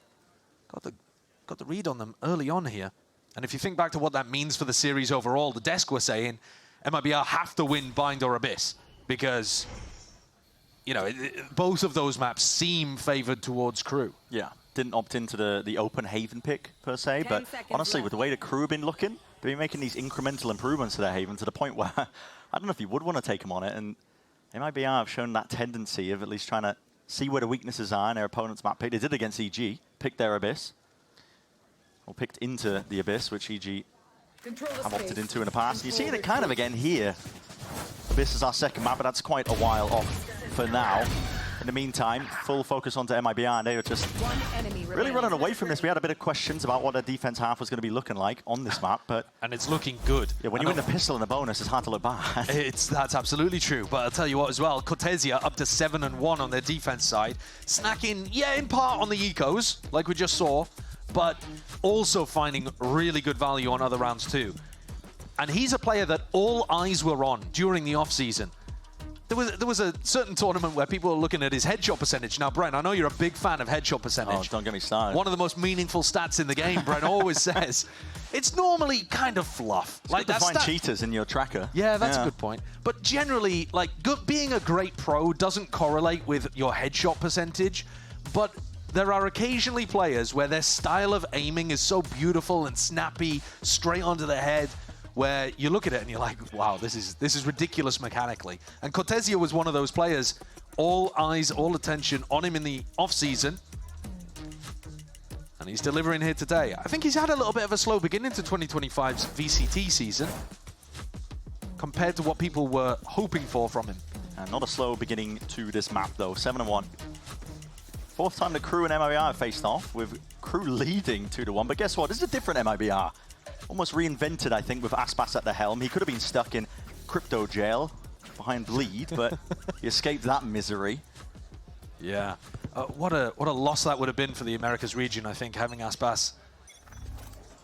got the read on them early on here. And if you think back to what that means for the series overall, the desk were saying MIBR have to win Bind or Abyss, because, you know, both of those maps seem favored towards KRU. Yeah, didn't opt into the open Haven pick, per se, but honestly, with the way the KRU have been looking, they've been making these incremental improvements to their Haven to the point where I don't know if you would want to take them on it, and MIBR have shown that tendency of at least trying to see where the weaknesses are in their opponent's map pick. They did against EG, picked their Abyss, or picked into the Abyss, which EG have opted into in the past. You see it kind of again here. Abyss is our second map, but that's quite a while off for now. In the meantime, full focus onto MIBR, and they were just really running away from this. We had a bit of questions about what their defense half was going to be looking like on this map, but... And it's looking good. Yeah, when you win the pistol and the bonus, it's hard to look bad. That's absolutely true, but I'll tell you what as well, Cortezia up to 7-1 on their defense side, snacking, yeah, in part on the ecos, like we just saw, but also finding really good value on other rounds too. And he's a player that all eyes were on during the off-season. There was a certain tournament where people were looking at his headshot percentage. Now, Brent, I know you're a big fan of headshot percentage. Oh, don't get me started. One of the most meaningful stats in the game, Brent always says. It's normally kind of fluff. It's like, good to find cheaters in your tracker. Yeah, that's a good point. But generally, like, being a great pro doesn't correlate with your headshot percentage, but there are occasionally players where their style of aiming is so beautiful and snappy, straight onto the head, where you look at it and you're like, wow, this is ridiculous mechanically. And Cortezia was one of those players, all eyes, all attention on him in the off-season. And he's delivering here today. I think he's had a little bit of a slow beginning to 2025's VCT season compared to what people were hoping for from him. And not a slow beginning to this map, though. 7-1. Fourth time the KRU and MIBR have faced off, with KRU leading 2-1. But guess what? This is a different MIBR. Almost reinvented, I think, with Aspas at the helm. He could have been stuck in crypto jail behind Bleed, but he escaped that misery. Yeah. What a loss that would have been for the Americas region, I think, having Aspas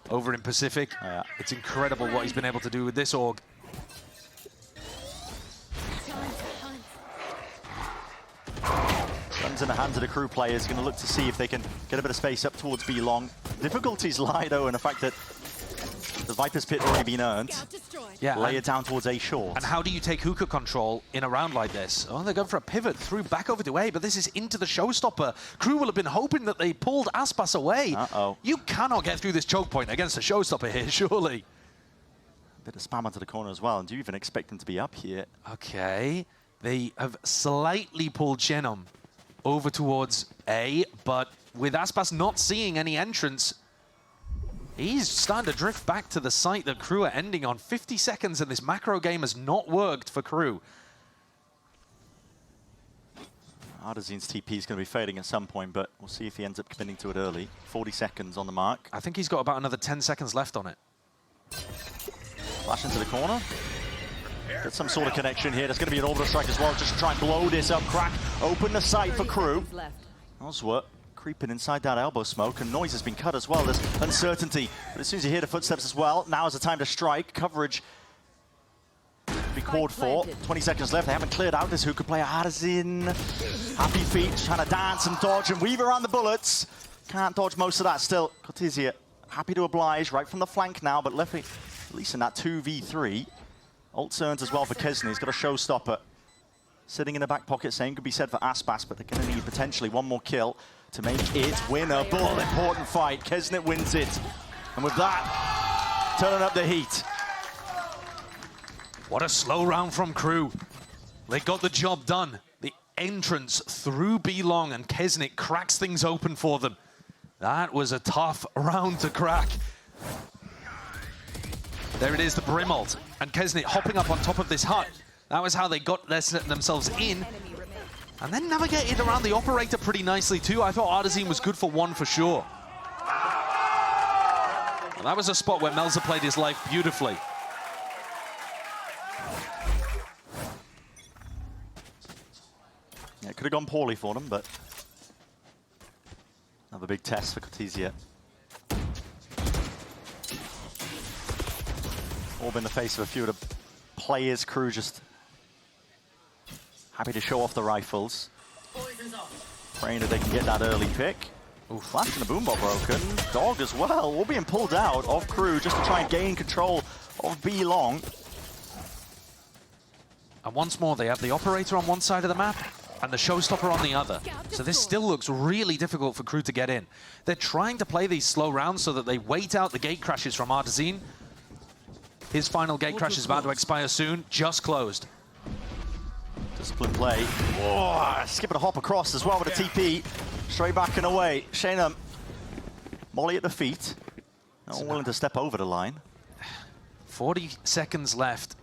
over in Pacific. Yeah. It's incredible what he's been able to do with this org. Guns in the hands of the KRU players, going to look to see if they can get a bit of space up towards B long. Difficulties lie, though, in the fact that the Viper's Pit already been earned. Yeah, lay it down towards A short. And how do you take hookah control in a round like this? Oh, they're going for a pivot through back over to A, but this is into the showstopper. KRU will have been hoping that they pulled Aspas away. Uh-oh. You cannot get through this choke point against a showstopper here, surely. A bit of spam onto the corner as well, and do you even expect them to be up here? Okay, they have slightly pulled Chenom over towards A, but with Aspas not seeing any entrance, he's starting to drift back to the site that KRU are ending on. 50 seconds, and this macro game has not worked for KRU. Ardazin's TP is going to be fading at some point, but we'll see if he ends up committing to it early. 40 seconds on the mark. I think he's got about another 10 seconds left on it. Flash into the corner. Get some sort of connection here. There's going to be an orbital strike as well, just to try and blow this up. Crack, open the site for KRU. Oswert creeping inside that elbow smoke, and noise has been cut as well. There's uncertainty, but as soon as you hear the footsteps as well, now is the time to strike. Coverage to be called for. 20 seconds left. They haven't cleared out this hookah player. Ardazin, happy feet, trying to dance and dodge and weave around the bullets. Can't dodge most of that still. Cortezia happy to oblige, right from the flank now, but left at least in that 2v3. Ult turns as well for Kesney. He's got a showstopper sitting in the back pocket. Same could be said for Aspas, but they're going to need potentially one more kill to make it winnable. Important fight. Kesnet wins it. And with that, turning up the heat. What a slow round from KRU. They got the job done. The entrance through B long, and Kesnick cracks things open for them. That was a tough round to crack. There it is, the Brim ult. And Kesnick hopping up on top of this hut. That was how they got themselves in. And then navigated around the operator pretty nicely too. I thought Artazine was good for one for sure. And that was a spot where Melza played his life beautifully. Yeah, it could have gone poorly for them, but another big test for Cortesia. Orb in the face of a few of the players. Crew just happy to show off the rifles. Praying that they can get that early pick. Ooh, Flash and the Boombot broken. Dog as well, all being pulled out of Crew just to try and gain control of B long. And once more, they have the operator on one side of the map and the showstopper on the other. So this still looks really difficult for Crew to get in. They're trying to play these slow rounds so that they wait out the gate crashes from Artazine. His final gate crash is about to expire soon, just closed. Discipline play. Oh, skipping a hop across as well with a TP. Straight back and away. Shayna, Molly at the feet. Not willing to step over the line. 40 seconds left.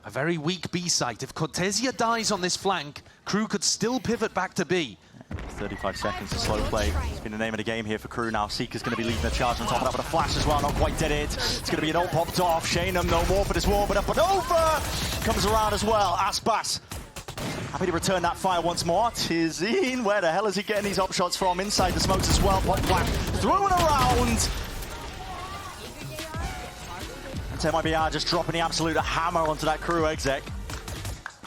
A very weak B site. If Cortesia dies on this flank, Crew could still pivot back to B. 35 seconds to slow play. It's been the name of the game here for Crew now. Seeker's going to be leading the charge on top of that with a flash as well. Not quite dead it. It's going to be an ult popped off. Shaynham no more for this war, but up and over. Comes around as well. Aspas happy to return that fire once more. Tizine, where the hell is he getting these up shots from? Inside the smokes as well. Pop flash thrown around. And MIBR just dropping the absolute hammer onto that Crew exec.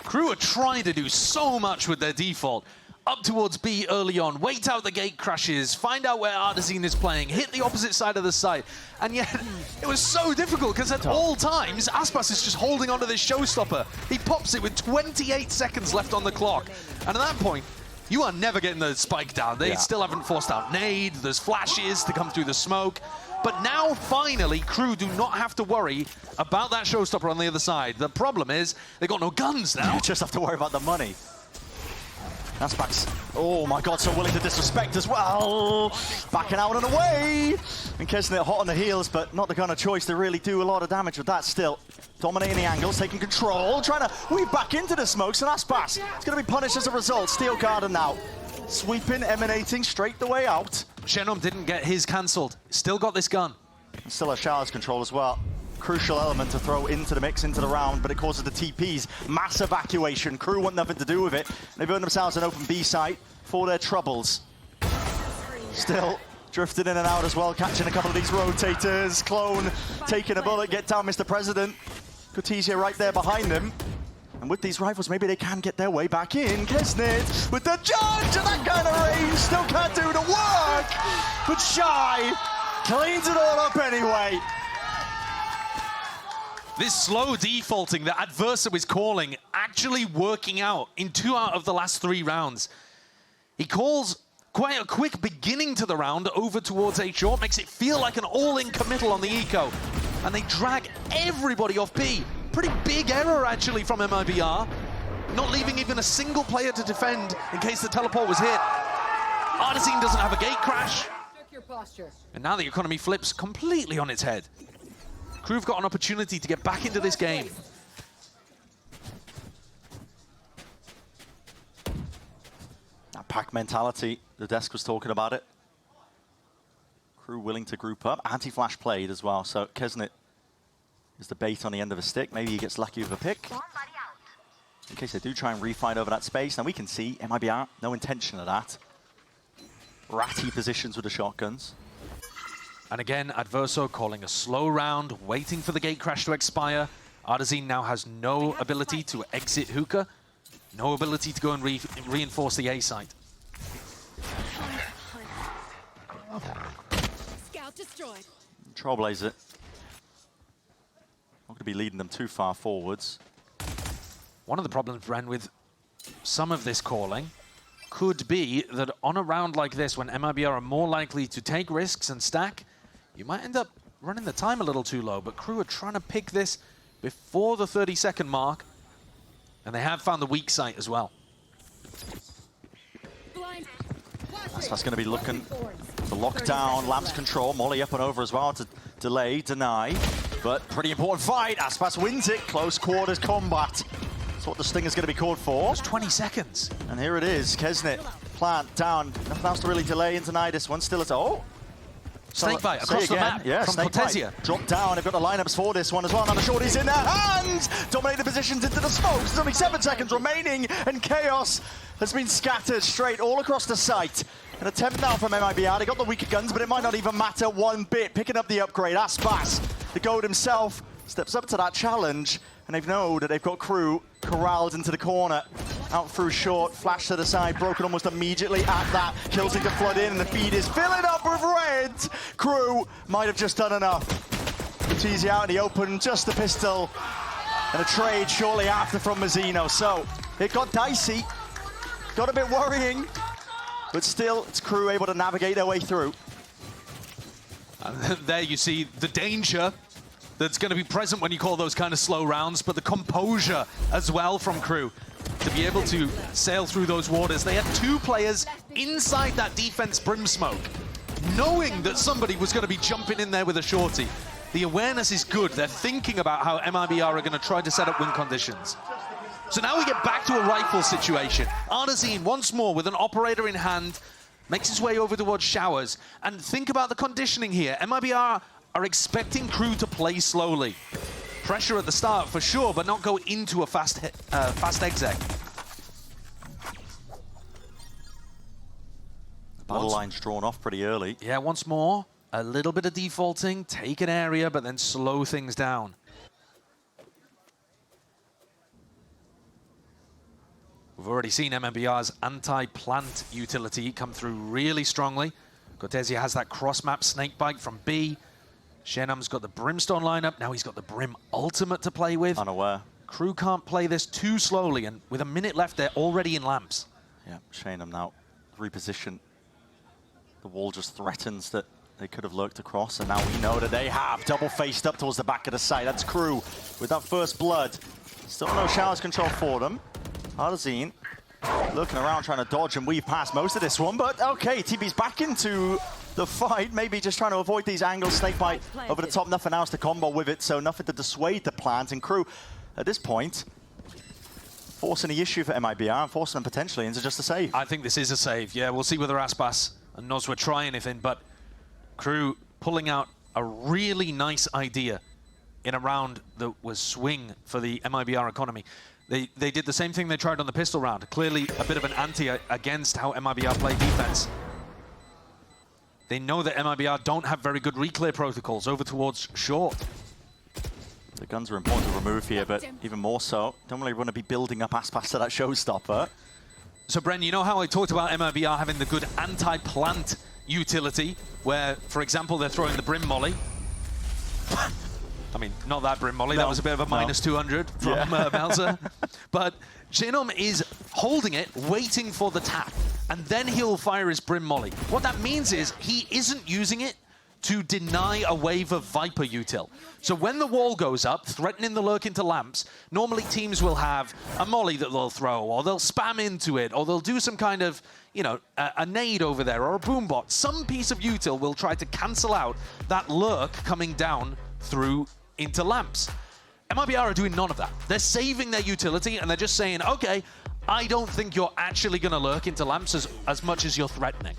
Crew are trying to do so much with their default. Up towards B early on, wait out the gate crashes, find out where Artazine is playing, hit the opposite side of the site. And yet, it was so difficult because at all times, Aspas is just holding onto this showstopper. He pops it with 28 seconds left on the clock. And at that point, you are never getting the spike down. They still haven't forced out nade, there's flashes to come through the smoke. But now, finally, Crew do not have to worry about that showstopper on the other side. The problem is, they've got no guns now. You just have to worry about the money. Aspas, oh my god, so willing to disrespect as well. Backing out and away. And Kesnick hot on the heels, but not the kind of choice to really do a lot of damage with that still. Dominating the angles, taking control, trying to weave back into the smokes, and Aspas is going to be punished as a result. Steel Garden now. Sweeping, emanating straight the way out. Shenom didn't get his cancelled. Still got this gun. And still has Shower's control as well. Crucial element to throw into the mix, into the round, but it causes the TPs. Mass evacuation. Crew want nothing to do with it. They've earned themselves an open B site for their troubles. Still drifting in and out as well, catching a couple of these rotators. Clone taking a bullet, get down Mr. President. Cortesia right there behind them. And with these rifles, maybe they can get their way back in. Kesnick with the charge and that kind of range still can't do the work. But Shai cleans it all up anyway. This slow defaulting that Adversa was calling actually working out in 2 out of the last 3 rounds. He calls quite a quick beginning to the round over towards A short, makes it feel like an all-in committal on the eco. And they drag everybody off B. Pretty big error actually from MIBR. Not leaving even a single player to defend in case the teleport was hit. Artazine doesn't have a gate crash. And now the economy flips completely on its head. Crew have got an opportunity to get back into this game. That pack mentality, the desk was talking about it. Crew willing to group up. Anti-flash played as well, so Kesnick is the bait on the end of a stick. Maybe he gets lucky with a pick. In case they do try and refight over that space. Now we can see MIBR, no intention of that. Ratty positions with the shotguns. And again, Adverso calling a slow round, waiting for the gate crash to expire. Artazine now has no ability to exit hookah, no ability to go and reinforce the A site. Scout destroyed. Trailblazer. Not going to be leading them too far forwards. One of the problems, Bren, with some of this calling could be that on a round like this, when MIBR are more likely to take risks and stack, you might end up running the time a little too low, but Crew are trying to pick this before the 30-second mark. And they have found the weak site as well. That's going to be looking to lock down Lamps control. Molly up and over as well to delay, deny. But pretty important fight. Aspas wins it. Close quarters combat. That's what the Stinger's going to be called for. It's 20 seconds. And here it is. Kesnit, plant, down. Nothing else to really delay and deny this one. Still at all. Snakebite across the map from Cortesia. Drop down. They've got the lineups for this one as well. Now the shorty's in their hands. Dominate the positions into the smokes. There's only 7 seconds remaining, and chaos has been scattered straight all across the site. An attempt now from MIBR. They got the weaker guns, but it might not even matter one bit. Picking up the upgrade. Aspas, the goat himself, steps up to that challenge, and they know that they've got KRU corralled into the corner. Out through short, flash to the side, broken almost immediately at that. Kills to flood in, and the feed is filling up with red. KRU might have just done enough. Cortesia out in the open, just the pistol. And a trade shortly after from Mazzino. So it got dicey, got a bit worrying, but still it's KRU able to navigate their way through. And there you see the danger that's going to be present when you call those kind of slow rounds, but the composure as well from KRU to be able to sail through those waters. They had 2 players inside that defense brim smoke, knowing that somebody was going to be jumping in there with a shorty. The awareness is good. They're thinking about how MIBR are going to try to set up win conditions. So now we get back to a rifle situation. Artazine once more with an operator in hand, makes his way over towards Showers. And think about the conditioning here. MIBR are expecting KRU to play slowly. Pressure at the start for sure, but not go into a fast exec. Battle line's drawn off pretty early. Yeah, once more, a little bit of defaulting, take an area, but then slow things down. We've already seen MIBR's anti-plant utility come through really strongly. Cortesia has that cross-map snakebite from B. Shenam's got the Brimstone lineup. Now he's got the Brim ultimate to play with. Unaware. KRU can't play this too slowly, and with a minute left, they're already in lamps. Yeah, Shenam now reposition. The wall just threatens that they could have lurked across, and now we know that they have. Double faced up towards the back of the site. That's KRU with that first blood. Still no Showers control for them. Artazine looking around, trying to dodge and weave past most of this one, but okay, TB's back into the fight, maybe just trying to avoid these angles. Snakebite over the top, nothing else to combo with it, so nothing to dissuade the plant. And KRU, at this point, forcing the issue for MIBR and forcing them potentially into just a save. I think this is a save, yeah. We'll see whether Aspas and Nozwa try anything, but KRU pulling out a really nice idea in a round that was swing for the MIBR economy. They did the same thing they tried on the pistol round. Clearly a bit of an anti against how MIBR play defense. They know that MIBR don't have very good reclear protocols over towards short. The guns are important to remove here, but even more so, don't really want to be building up Aspas to that showstopper. So Bren, you know how I talked about MIBR having the good anti-plant utility, where, for example, they're throwing the Brim Molly. I mean, not that Brim Molly, that was a bit of a minus 200 from Melzer. But Genom is holding it, waiting for the tap, and then he'll fire his Brim Molly. What that means is he isn't using it to deny a wave of Viper util. So when the wall goes up, threatening the lurk into lamps, normally teams will have a Molly that they'll throw, or they'll spam into it, or they'll do some kind of, you know, a nade over there, or a boombot. Some piece of util will try to cancel out that lurk coming down through into lamps. MIBR are doing none of that. They're saving their utility, and they're just saying, okay, I don't think you're actually going to lurk into lamps as much as you're threatening.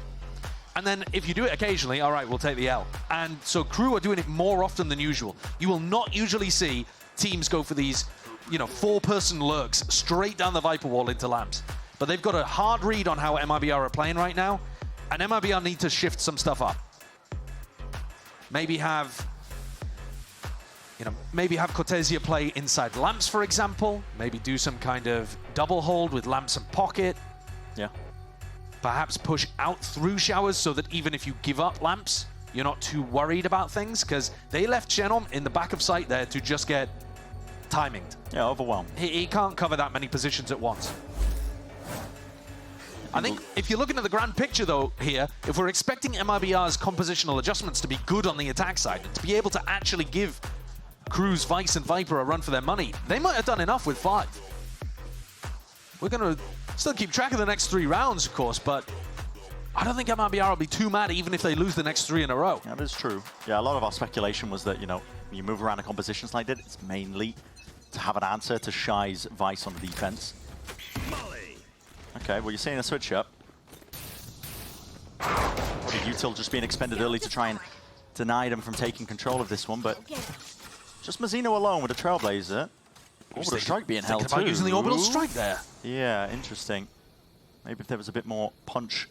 And then if you do it occasionally, all right, we'll take the L. And so KRU are doing it more often than usual. You will not usually see teams go for these, you know, 4-person lurks straight down the Viper wall into lamps. But they've got a hard read on how MIBR are playing right now, and MIBR need to shift some stuff up. Maybe have Cortesia play inside lamps, for example. Maybe do some kind of double hold with lamps and pocket. Yeah. Perhaps push out through Showers so that even if you give up lamps, you're not too worried about things, because they left Shenom in the back of sight there to just get timinged. Yeah, overwhelmed. He can't cover that many positions at once. I think if you're looking at the grand picture, though, here, if we're expecting MIBR's compositional adjustments to be good on the attack side, and to be able to actually give KRU's Vice and Viper a run for their money, they might have done enough with 5. We're going to still keep track of the next 3 rounds, of course, but I don't think MIBR will be too mad even if they lose the next 3 in a row. Yeah, that is true. Yeah, a lot of our speculation was that, you know, when you move around in compositions like that, it's mainly to have an answer to Shai's Vice on the defense. Okay, well, you're seeing a switch up. The util just being expended early to try and deny them from taking control of this one, but just Mazzino alone with a Trailblazer. Orbital Strike being held too. About using the Orbital Strike there. Yeah, interesting. Maybe if there was a bit more punch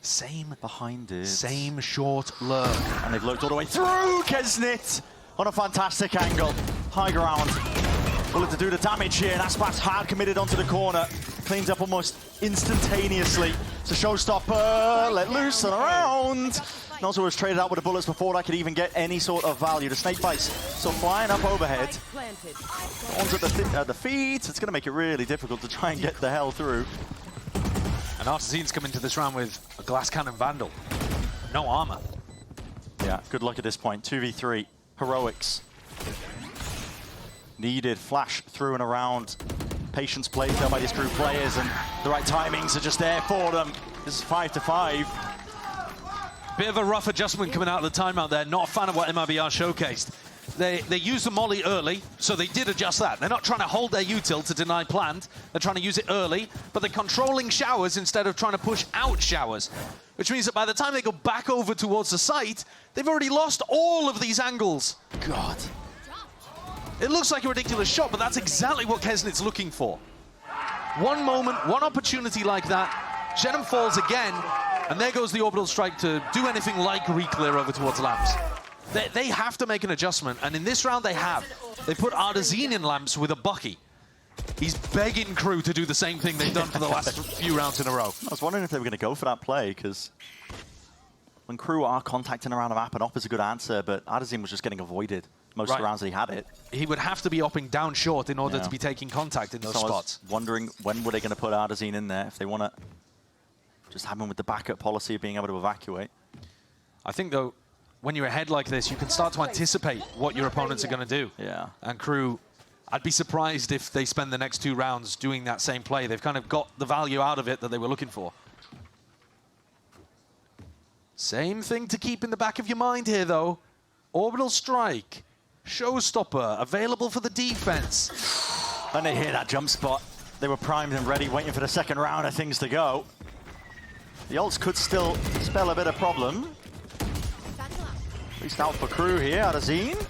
behind it. Same short lurk. And they've looked all the way through Kesnit on a fantastic angle. High ground. Willing to do the damage here, and Aspas hard committed onto the corner. Cleans up almost instantaneously. It's a showstopper, let loose and around. And also was traded out with the bullets before that could even get any sort of value. The snake bites so flying up overhead. Onto the feet. It's going to make it really difficult to try and get the hell through. And Artisan's come into this round with a glass cannon Vandal. No armor. Yeah, good luck at this point. 2v3. Heroics. Needed flash through and around. Patience played there by these crew players, and the right timings are just there for them. This is 5-5. Bit of a rough adjustment coming out of the timeout there. Not a fan of what MIBR showcased. They used the molly early, so they did adjust that. They're not trying to hold their util to deny plant. They're trying to use it early, but they're controlling showers instead of trying to push out showers. Which means that by the time they go back over towards the site, they've already lost all of these angles. God. It looks like a ridiculous shot, but that's exactly what Kesnit's looking for. One moment, one opportunity like that. Shenum falls again, and there goes the Orbital Strike to do anything like re-clear over towards Lamps. They have to make an adjustment, and in this round they have. They put Artazine in Lamps with a Bucky. He's begging crew to do the same thing they've done for the last few rounds in a row. I was wondering if they were going to go for that play, because when crew are contacting around a map, an op is a good answer, but Artazine was just getting avoided most of the rounds that he had it. He would have to be opping down short in order to be taking contact in those spots. I was wondering when were they going to put Artazine in there, if they want to just have him with the backup policy of being able to evacuate. I think, though, when you're ahead like this, you can start to anticipate what your opponents are going to do. Yeah. And crew, I'd be surprised if they spend the next 2 rounds doing that same play. They've kind of got the value out of it that they were looking for. Same thing to keep in the back of your mind here, though. Orbital Strike, Showstopper, available for the defense. And they hit that jump spot. They were primed and ready, waiting for the second round of things to go. The ults could still spell a bit of problem. At least out for crew here, Artazine.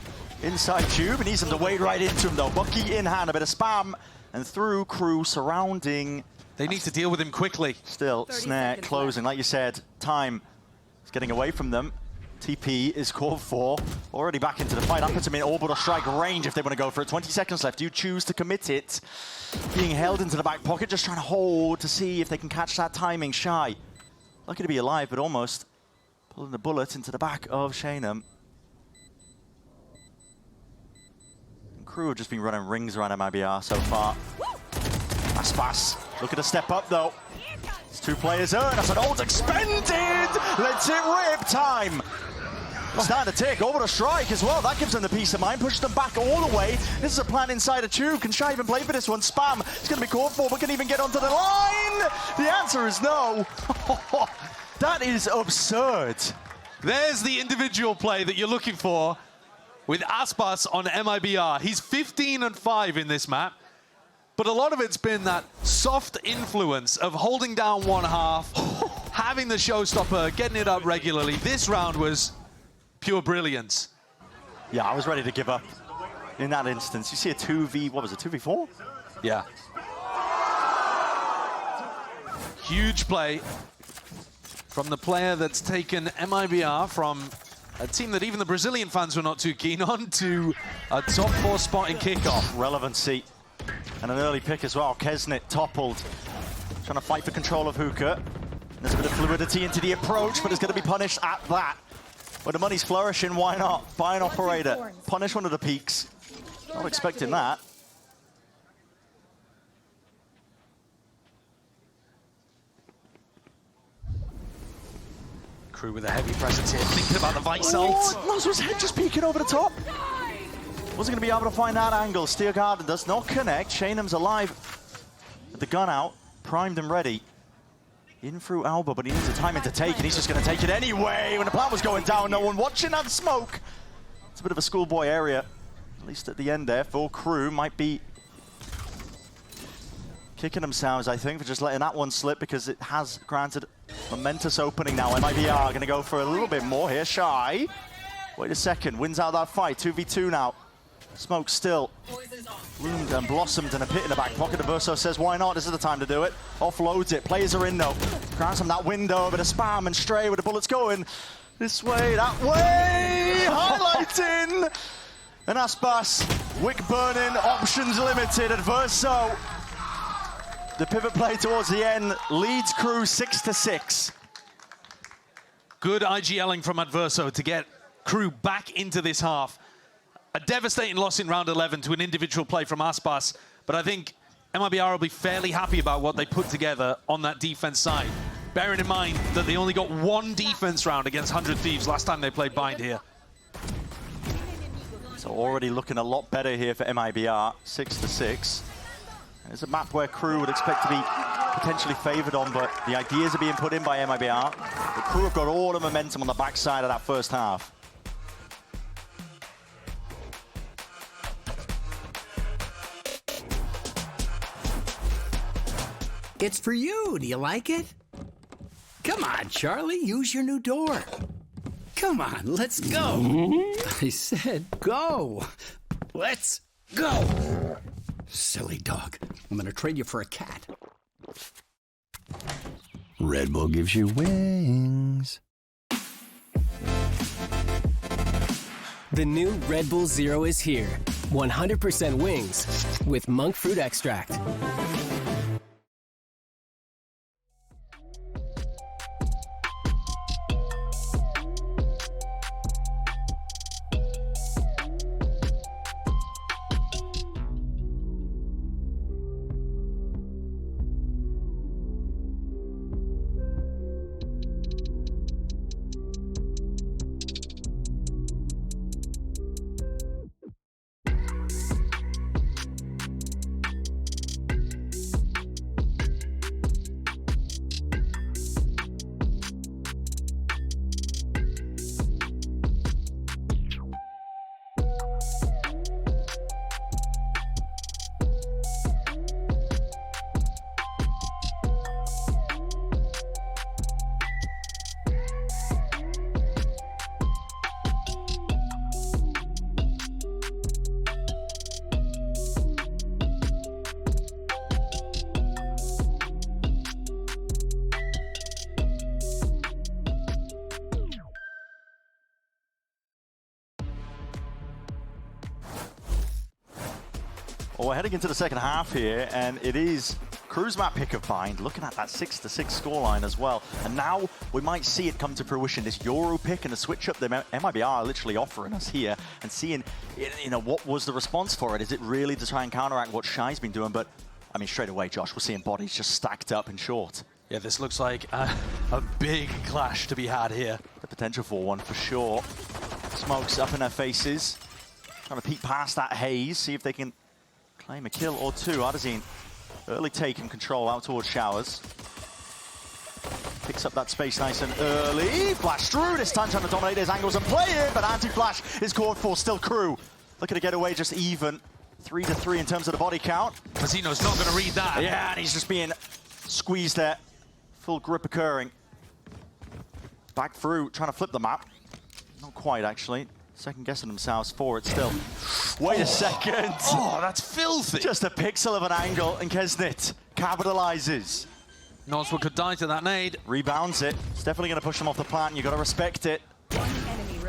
Inside tube, and needs him to wade right into him though. Bucky in hand, a bit of spam, and through crew surrounding. They need to deal with him quickly. Still, snare closing. Like you said, time is getting away from them. TP is called for. Already back into the fight. That puts him in Orbital Strike range if they want to go for it. 20 seconds left. You choose to commit it. Being held into the back pocket, just trying to hold to see if they can catch that timing. Shai, lucky to be alive, but almost pulling the bullet into the back of Shenum. Crew have just been running rings around MIBR so far. Aspas, look at the step up though. It's 2 players earned. That's an ult expended. Let's it rip. Time. Starting to take over the strike as well. That gives them the peace of mind. Pushes them back all the way. This is a plan inside a tube. Can Shai even play for this one? Spam. It's going to be called for, but can even get onto the line? The answer is no. That is absurd. There's the individual play that you're looking for with Aspas on MIBR. He's 15-5 in this map, but a lot of it's been that soft influence of holding down one half, having the showstopper, getting it up regularly. This round was pure brilliance. Yeah, I was ready to give up in that instance. You see a 2v, what was it, 2v4? Yeah. Huge play from the player that's taken MIBR from a team that even the Brazilian fans were not too keen on to a top 4 spot in kickoff. Relevancy and an early pick as well. Kesnit toppled, trying to fight for control of Hookah. There's a bit of fluidity into the approach, but it's going to be punished at that. When the money's flourishing, why not? Buy an operator, punish one of the peaks. Not expecting that. Crew with a heavy presence here, thinking about the Vice ult. Nozwa's head just peeking over the top. Wasn't going to be able to find that angle. Steel Garden does not connect. Shenum's alive with the gun out. primed and ready. In through Alba, but he needs the timing to take it. He's just going to take it anyway. When the plant was going down, no one watching that smoke. It's a bit of a schoolboy area, at least at the end there. For KRU, might be kicking themselves, I think, for just letting that one slip because it has granted momentous opening now. MIBR going to go for a little bit more here. Shai, wait a second, wins out that fight. 2v2 now. Smoke still bloomed and blossomed in a pit in the back pocket. Verso says, why not? This is the time to do it. Offloads it. Players are in though. Grabs from that window, a bit of spam and stray with the bullets going this way, that way. Highlighting. And Aspas, wick burning, options limited. Adverso, the pivot play towards the end, leads KRU 6-6. Good IGLing from Adverso to get KRU back into this half. A devastating loss in round 11 to an individual play from Aspas, but I think MIBR will be fairly happy about what they put together on that defense side. Bearing in mind that they only got one defense round against 100 Thieves last time they played Bind here. So already looking a lot better here for MIBR, 6-6. It's a map where KRU would expect to be potentially favored on, but the ideas are being put in by MIBR. The KRU have got all the momentum on the backside of that first half. It's for you. Do you like it? Come on, Charlie, use your new door. Come on, let's go. I said go. Let's go. Silly dog. I'm gonna trade you for a cat. Red Bull gives you wings. The new Red Bull Zero is here. 100% wings with monk fruit extract. Well, we're heading into the second half here, and it is KRU's map pick of Bind, looking at that 6-6 scoreline as well. And now we might see it come to fruition, this Euro pick and the switch up that MIBR are literally offering us here, and seeing, you know, what was the response for it? Is it really to try and counteract what Shai's been doing? But, I mean, straight away, Josh, we're seeing bodies just stacked up in short. Yeah, this looks like a big clash to be had here. The potential for one, for sure. Smokes up in their faces. Trying to peek past that haze, see if they can claim a kill or two. Adazine, early take and control out towards Showers. Picks up that space nice and early. Flash through, this time trying to dominate his angles and play it, but anti-flash is called for. Still KRU looking to get away just even. 3-3 in terms of the body count. Casino's not going to read that. Yeah, and he's just being squeezed there. Full grip occurring. Back through, trying to flip the map. Not quite, actually. Second guessing themselves for it still. Wait a second. Oh, that's filthy. Just a pixel of an angle, and Kesnit capitalizes. Noswood could die to that nade. Rebounds it. It's definitely going to push him off the plant. You got to respect it.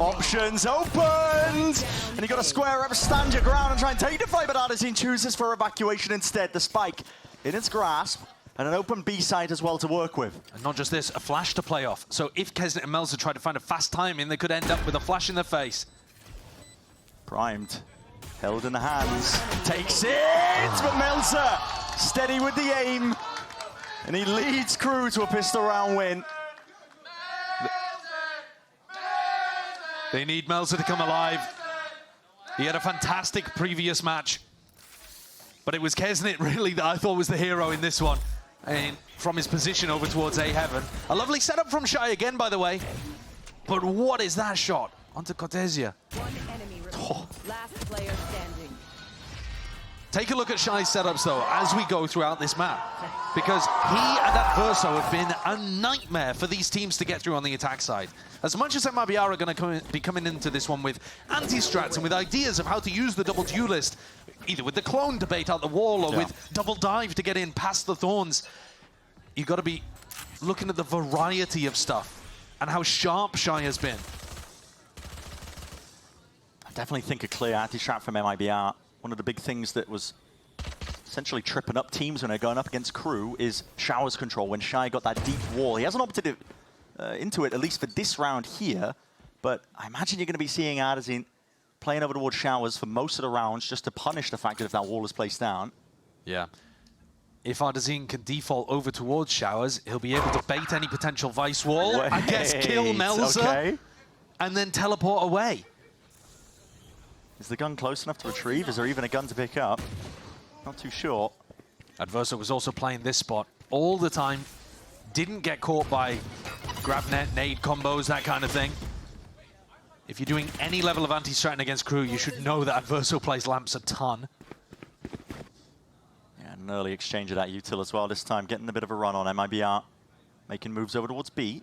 Options opened! And you got to square up, stand your ground, and try and take the fight, but Adazine chooses for evacuation instead. The spike in its grasp, and an open B side as well to work with. And not just this, a flash to play off. So if Kesnit and Melzer try to find a fast timing, they could end up with a flash in their face. Primed, held in the hands, takes it, but Melzer steady with the aim, and he leads KRU to a pistol round win. They need Melzer to come alive. He had a fantastic previous match, but it was Kesnit really that I thought was the hero in this one. and from his position over towards A Heaven. A lovely setup from Shai again, by the way. But what is that shot onto Cortesia? One enemy remaining. Last player standing. Take a look at Shai's setups, though, as we go throughout this map. Because he and Adverso have been a nightmare for these teams to get through on the attack side. As much as MIBR are going to be coming into this one with anti-strats and with ideas of how to use the double duelist, either with the clone debate out the wall or with double dive to get in past the thorns, you've got to be looking at the variety of stuff and how sharp Shai has been. I definitely think a clear anti-strat from MIBR. One of the big things that was essentially tripping up teams when they're going up against KRU is Showers control. When Shai got that deep wall, he hasn't opted into it, at least for this round here, but I imagine you're going to be seeing Adazine playing over towards Showers for most of the rounds just to punish the fact that if that wall is placed down. Yeah. If Adazine can default over towards Showers, he'll be able to bait any potential Vice wall, I guess kill Melza, and then teleport away. Is the gun close enough to retrieve? Is there even a gun to pick up? Not too sure. Adverso was also playing this spot all the time. Didn't get caught by grab net, nade combos, that kind of thing. If you're doing any level of anti-stratting against KRU, you should know that Adverso plays lamps a ton. Yeah, an early exchange of that util as well this time, getting a bit of a run on MIBR. Making moves over towards B.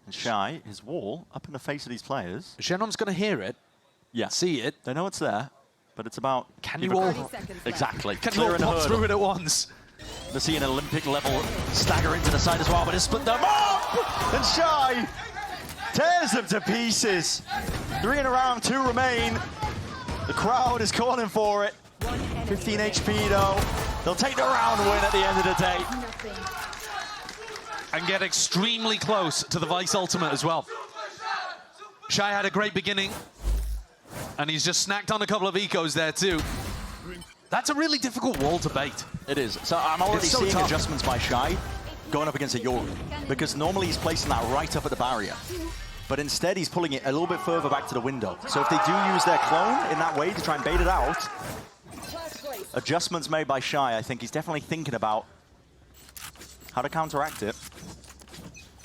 And Shai, his wall, up in the face of these players. Xenom's going to hear it. Yeah. See it. They know it's there, but it's about... Can you all... Exactly. Can you all pop through it at once? They're seeing an Olympic level stagger into the side as well, but it's split them up! And Shai tears them to pieces. 3 in a round, 2 remain. The crowd is calling for it. 15 HP though. They'll take the round win at the end of the day. And get extremely close to the Vice ultimate as well. Shai had a great beginning, and he's just snacked on a couple of ecos there too. That's a really difficult wall to bait. It is. So I'm already seeing adjustments by Shai going up against a Yoru, because normally he's placing that right up at the barrier. But instead he's pulling it a little bit further back to the window. So if they do use their clone in that way to try and bait it out, adjustments made by Shai, I think he's definitely thinking about how to counteract it.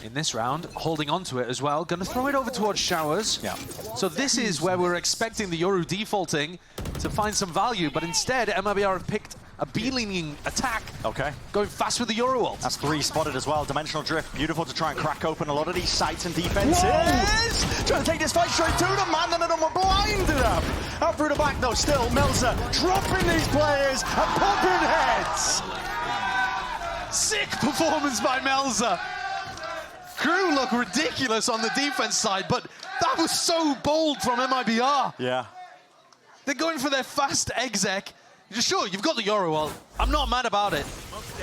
In this round, holding on to it as well. Gonna throw it over towards Showers. Yeah. So this is where we're expecting the Yoru defaulting to find some value, but instead MIBR have picked a B-leaning attack. Okay. Going fast with the Yoru ult. That's 3 spotted as well. Dimensional drift, beautiful to try and crack open a lot of these sites and defenses. Trying to take this fight straight to them, man. None of them were blinded up. Out through the back though, still Melza dropping these players and popping heads. Sick performance by Melza. KRU look ridiculous on the defense side, but that was so bold from MIBR. Yeah. They're going for their fast exec. Sure, you've got the Yoru ult. I'm not mad about it.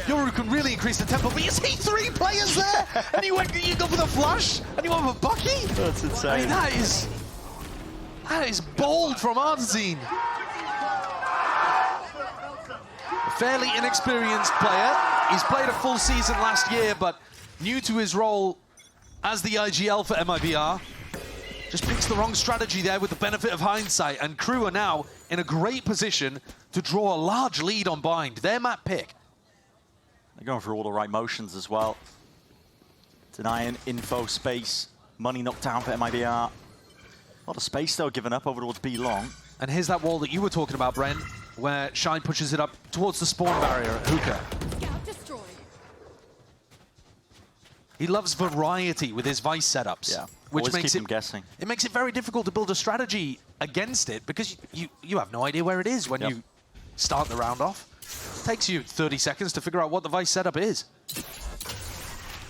Yoru can really increase the tempo, but you see 3 players there, and you go for the flash, and you went for Bucky? That's insane. I mean, that is bold from Adazine. A fairly inexperienced player. He's played a full season last year, but new to his role as the IGL for MIBR. Just picks the wrong strategy there with the benefit of hindsight, and KRU are now in a great position to draw a large lead on Bind. Their map pick. They're going for all the right motions as well. Denying info, space, money knocked down for MIBR. A lot of space though given up over towards B long. And here's that wall that you were talking about, Brent, where Shai pushes it up towards the spawn barrier at Hookah. He loves variety with his Vice setups. Yeah, which makes him guessing. It makes it very difficult to build a strategy against it, because you have no idea where it is when you start the round off. It takes you 30 seconds to figure out what the Vice setup is.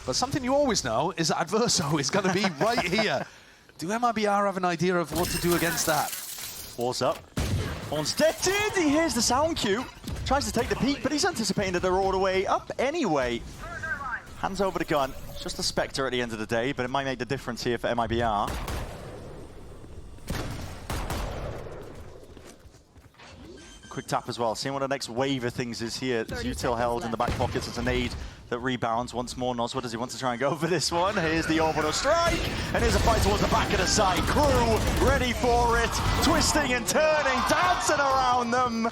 But something you always know is that Adverso is going to be right here. Do MIBR have an idea of what to do against that? Wall's up. Horn's detected. He hears the sound cue. Tries to take the peek, but he's anticipating that they're all the way up anyway. Hands over the gun. It's just a Spectre at the end of the day, but it might make the difference here for MIBR. Quick tap as well, seeing what the next wave of things is here. Util held in the back pockets. It's a nade that rebounds once more. Noswa, does he want to try and go for this one? Here's the orbital strike, and here's a fight towards the back of the site. KRU ready for it, twisting and turning, dancing around them.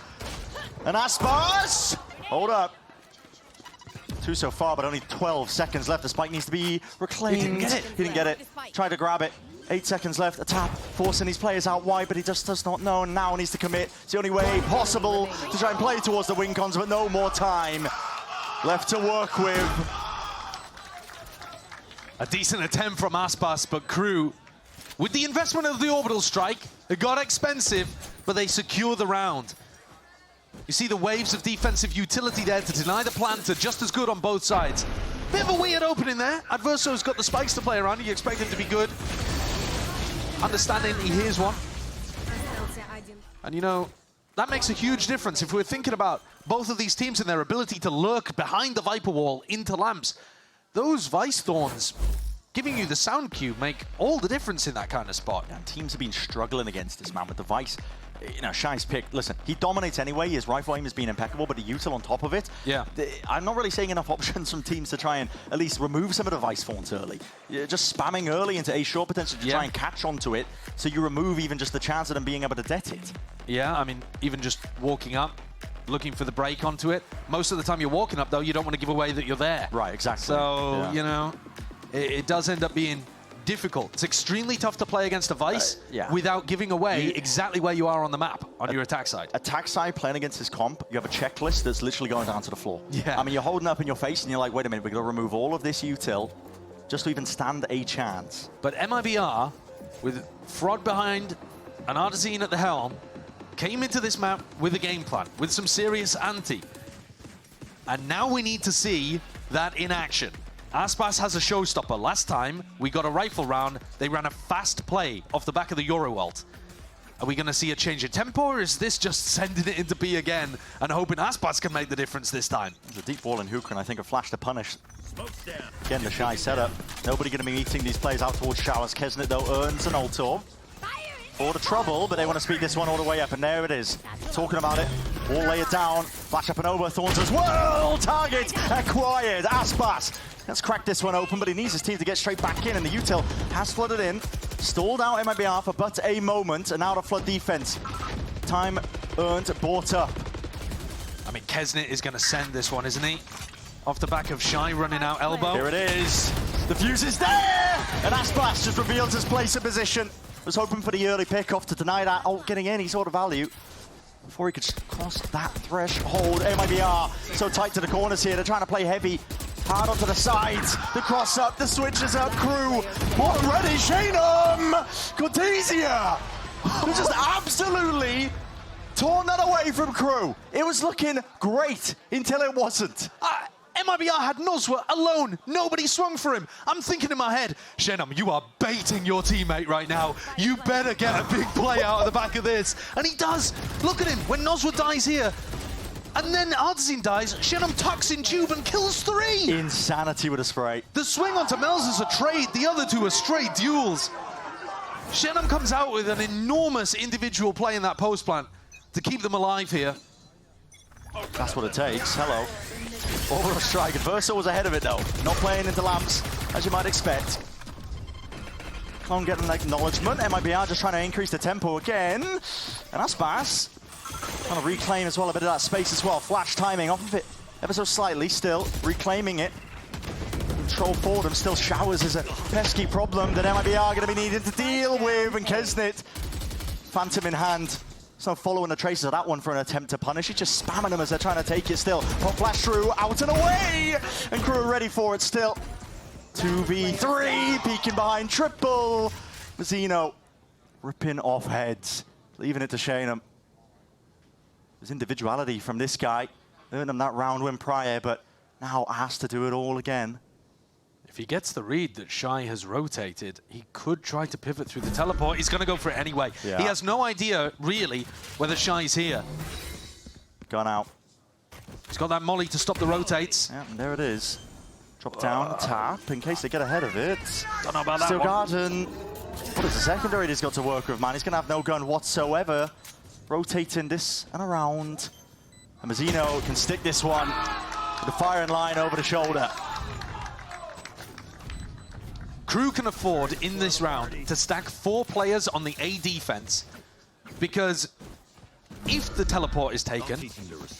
And Aspas, hold up. 2 so far, but only 12 seconds left. The spike needs to be reclaimed. He didn't get it. He didn't get it. Tried to grab it. 8 seconds left. A tap, forcing these players out wide, but he just does not know, and now needs to commit. It's the only way possible to try and play towards the win cons, but no more time left to work with. A decent attempt from Aspas, but KRU, with the investment of the orbital strike, it got expensive, but they secure the round. You see the waves of defensive utility there to deny the planter, just as good on both sides. Bit of a weird opening there. Adverso's got the spikes to play around. You expect him to be good. Understanding he hears one. And you know, that makes a huge difference. If we're thinking about both of these teams and their ability to lurk behind the Viper wall into lamps, those Vice Thorns giving you the sound cue make all the difference in that kind of spot. And teams have been struggling against this man with the Vice. You know, Shai's pick, listen, he dominates anyway. His rifle aim has been impeccable, but the util on top of it. Yeah. I'm not really seeing enough options from teams to try and at least remove some of the Vice Thorns early. You're just spamming early into A short potential to try and catch onto it, so you remove even just the chance of them being able to det it. Yeah, I mean, even just walking up, looking for the break onto it. Most of the time you're walking up, though, you don't want to give away that you're there. Right, exactly. So, you know, it does end up being difficult. It's extremely tough to play against a Vice without giving away exactly where you are on the map on your attack side. Attack side, playing against his comp, you have a checklist that's literally going down to the floor. Yeah. I mean, you're holding up in your face and you're like, wait a minute, we're going to remove all of this util just to even stand a chance. But MIBR, with Frod behind and Artesine at the helm, came into this map with a game plan, with some serious ante. And now we need to see that in action. Aspas has a showstopper. Last time we got a rifle round, they ran a fast play off the back of the Euro ult. Are we going to see a change in tempo, or is this just sending it into B again and hoping Aspas can make the difference this time? There's a deep wall in Hookah, and I think a flash to punish. Again, the Shai setup. Nobody going to be meeting these plays out towards Showers. Kesnet, though, earns an ult for the trouble, but they want to speed this one all the way up, and there it is. Talking about it. Wall lay it down. Flash up and over. Thorns as well. Target acquired. Aspas. Let's crack this one open, but he needs his team to get straight back in, and the util has flooded in. Stalled out MIBR for but a moment, and now the flood defense. Time earned, bought up. I mean, Kesnet is going to send this one, isn't he? Off the back of Shai running out elbow. Here it is. The fuse is there! And Aspas just reveals his place and position. Was hoping for the early pickoff to deny that ult getting any sort of value before he could cross that threshold. MIBR so tight to the corners here. They're trying to play heavy. Hard onto the sides. The cross up, the switch is up. KRU, what ready? Shanum! Cortesia! They just absolutely torn that away from KRU. It was looking great until it wasn't. MIBR had Nozwa alone. Nobody swung for him. I'm thinking in my head, Shenum, you are baiting your teammate right now. You better get a big play out of the back of this. And he does. Look at him. When Nozwa dies here, and then Artesine dies, Shenum tucks in tube and kills 3. Insanity with a spray. The swing onto Mel's is a trade. The other 2 are straight duels. Shenum comes out with an enormous individual play in that post plant to keep them alive here. That's what it takes. Hello. Overall strike. Verso was ahead of it, though. Not playing into lamps, as you might expect. Clone getting an acknowledgement. MIBR just trying to increase the tempo again. And Aspas trying to reclaim as well a bit of that space as well. Flash timing off of it ever so slightly, still reclaiming it. Control forward him. Still Showers is a pesky problem that MIBR are going to be needing to deal with. And Kesnet, Phantom in hand. So following the traces of that one for an attempt to punish. He's just spamming them as they're trying to take it still. Pop flash through, out and away! And KRU ready for it still. 2v3, peeking behind triple. Mazzino ripping off heads, leaving it to Shanum. There's individuality from this guy. Earned him that round win prior, but now has to do it all again. If he gets the read that Shai has rotated, he could try to pivot through the teleport. He's going to go for it anyway. Yeah. He has no idea, really, whether Shai's here. Gone out. He's got that molly to stop the rotates. Yeah, and there it is. Drop down, tap, in case they get ahead of it. Don't know about that Still one. Garden. What is the secondary he's got to work with, man? He's going to have no gun whatsoever. Rotating this and around. And Mazzino can stick this one with the firing line over the shoulder. KRU can afford, in this round, to stack 4 players on the A defense, because if the teleport is taken,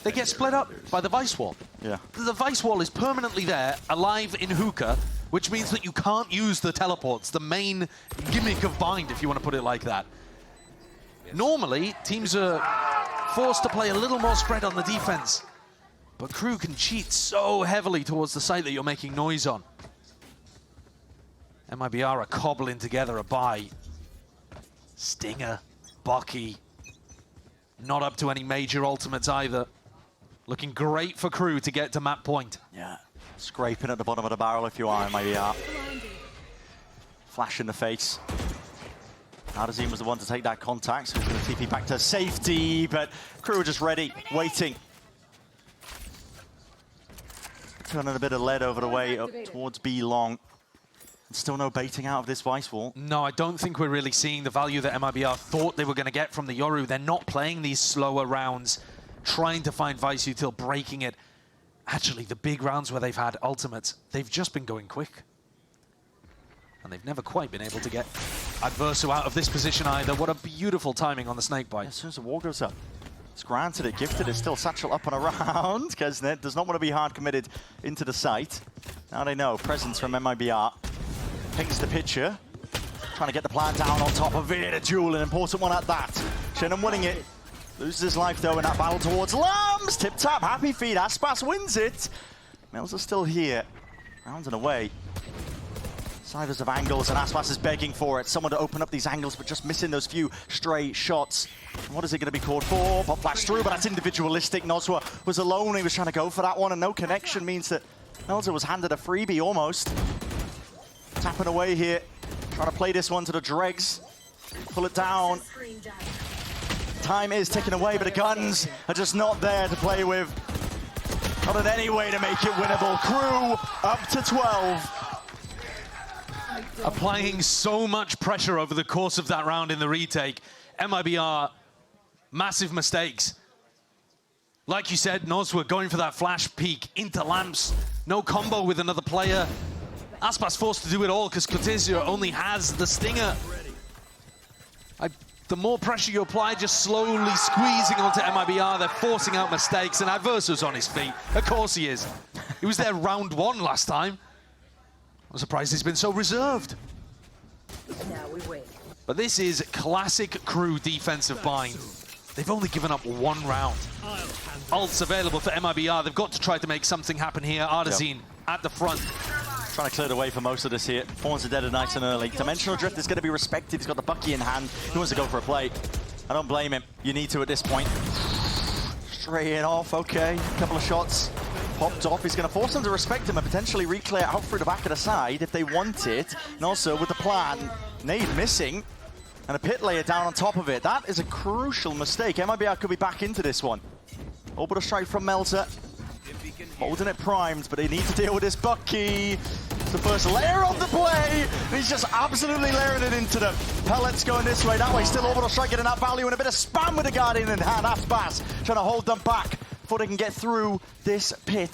they get split up by the Vice Wall. Yeah. The Vice Wall is permanently there, alive in hookah, which means that you can't use the teleports, the main gimmick of Bind, if you want to put it like that. Normally, teams are forced to play a little more spread on the defense, but KRU can cheat so heavily towards the site that you're making noise on. MIBR are cobbling together a buy. Stinger, Bucky, not up to any major ultimates either. Looking great for KRU to get to map point. Yeah, scraping at the bottom of the barrel if you are MIBR. Flash in the face. Ardazine was the one to take that contact, so he's going to TP back to safety, but KRU are just ready, waiting. Turning a bit of lead over the way up towards B long. Still no baiting out of this Vice Wall. No, I don't think we're really seeing the value that MIBR thought they were going to get from the Yoru. They're not playing these slower rounds, trying to find Vice Util, breaking it. Actually, the big rounds where they've had ultimates, they've just been going quick. And they've never quite been able to get Adverso out of this position either. What a beautiful timing on the snakebite. As soon as the wall goes up, it's granted it, gifted it, still satchel up and around. Kesnet does not want to be hard committed into the site. Now they know, presence from MIBR. Pings the pitcher, trying to get the plan down on top of it. A duel, an important one at that. Shannon winning it. Loses his life though in that battle towards Lambs. Tip tap, happy feet. Aspas wins it. Mills are still here. Rounds and away. Cybers of angles, and Aspas is begging for it. Someone to open up these angles, but just missing those few stray shots. And what is it going to be called for? Pop flash through, but that's individualistic. Nozwa was alone. He was trying to go for that one, and no connection means that Melzer was handed a freebie almost. Tapping away here, trying to play this one to the dregs. Pull it down. Time is ticking away, but the guns are just not there to play with. Not in any way to make it winnable. KRU up to 12. Applying so much pressure over the course of that round in the retake. MIBR, massive mistakes. Like you said, Nozwa going for that flash peek into Lamps. No combo with another player. Aspas forced to do it all because Cortezio only has the Stinger. The more pressure you apply, just slowly squeezing onto MIBR, they're forcing out mistakes, and Adverso's on his feet. Of course he is. He was there round one last time. I'm surprised he's been so reserved. Now we wait. But this is classic KRU defensive bind. They've only given up one round. Ults available for MIBR. They've got to try to make something happen here. Ardazine at the front. Trying to clear the way for most of this here. Fawns are dead and nice and early. Dimensional Drift is going to be respected. He's got the Bucky in hand. He wants to go for a play. I don't blame him. You need to at this point. Straight in off. Okay. A couple of shots. Popped off. He's going to force them to respect him and potentially re-clear out through the back of the side if they want it. And also with the plan, Nade missing. And a pit layer down on top of it. That is a crucial mistake. MIBR could be back into this one. Orbital strike from Melzer. Holding it primed, but they need to deal with this Bucky. It's the first layer of the play. And he's just absolutely layering it into them. Pellets going this way, that way. Still Orbital strike getting that value and a bit of spam with the Guardian in hand. Aspas trying to hold them back before they can get through this pit.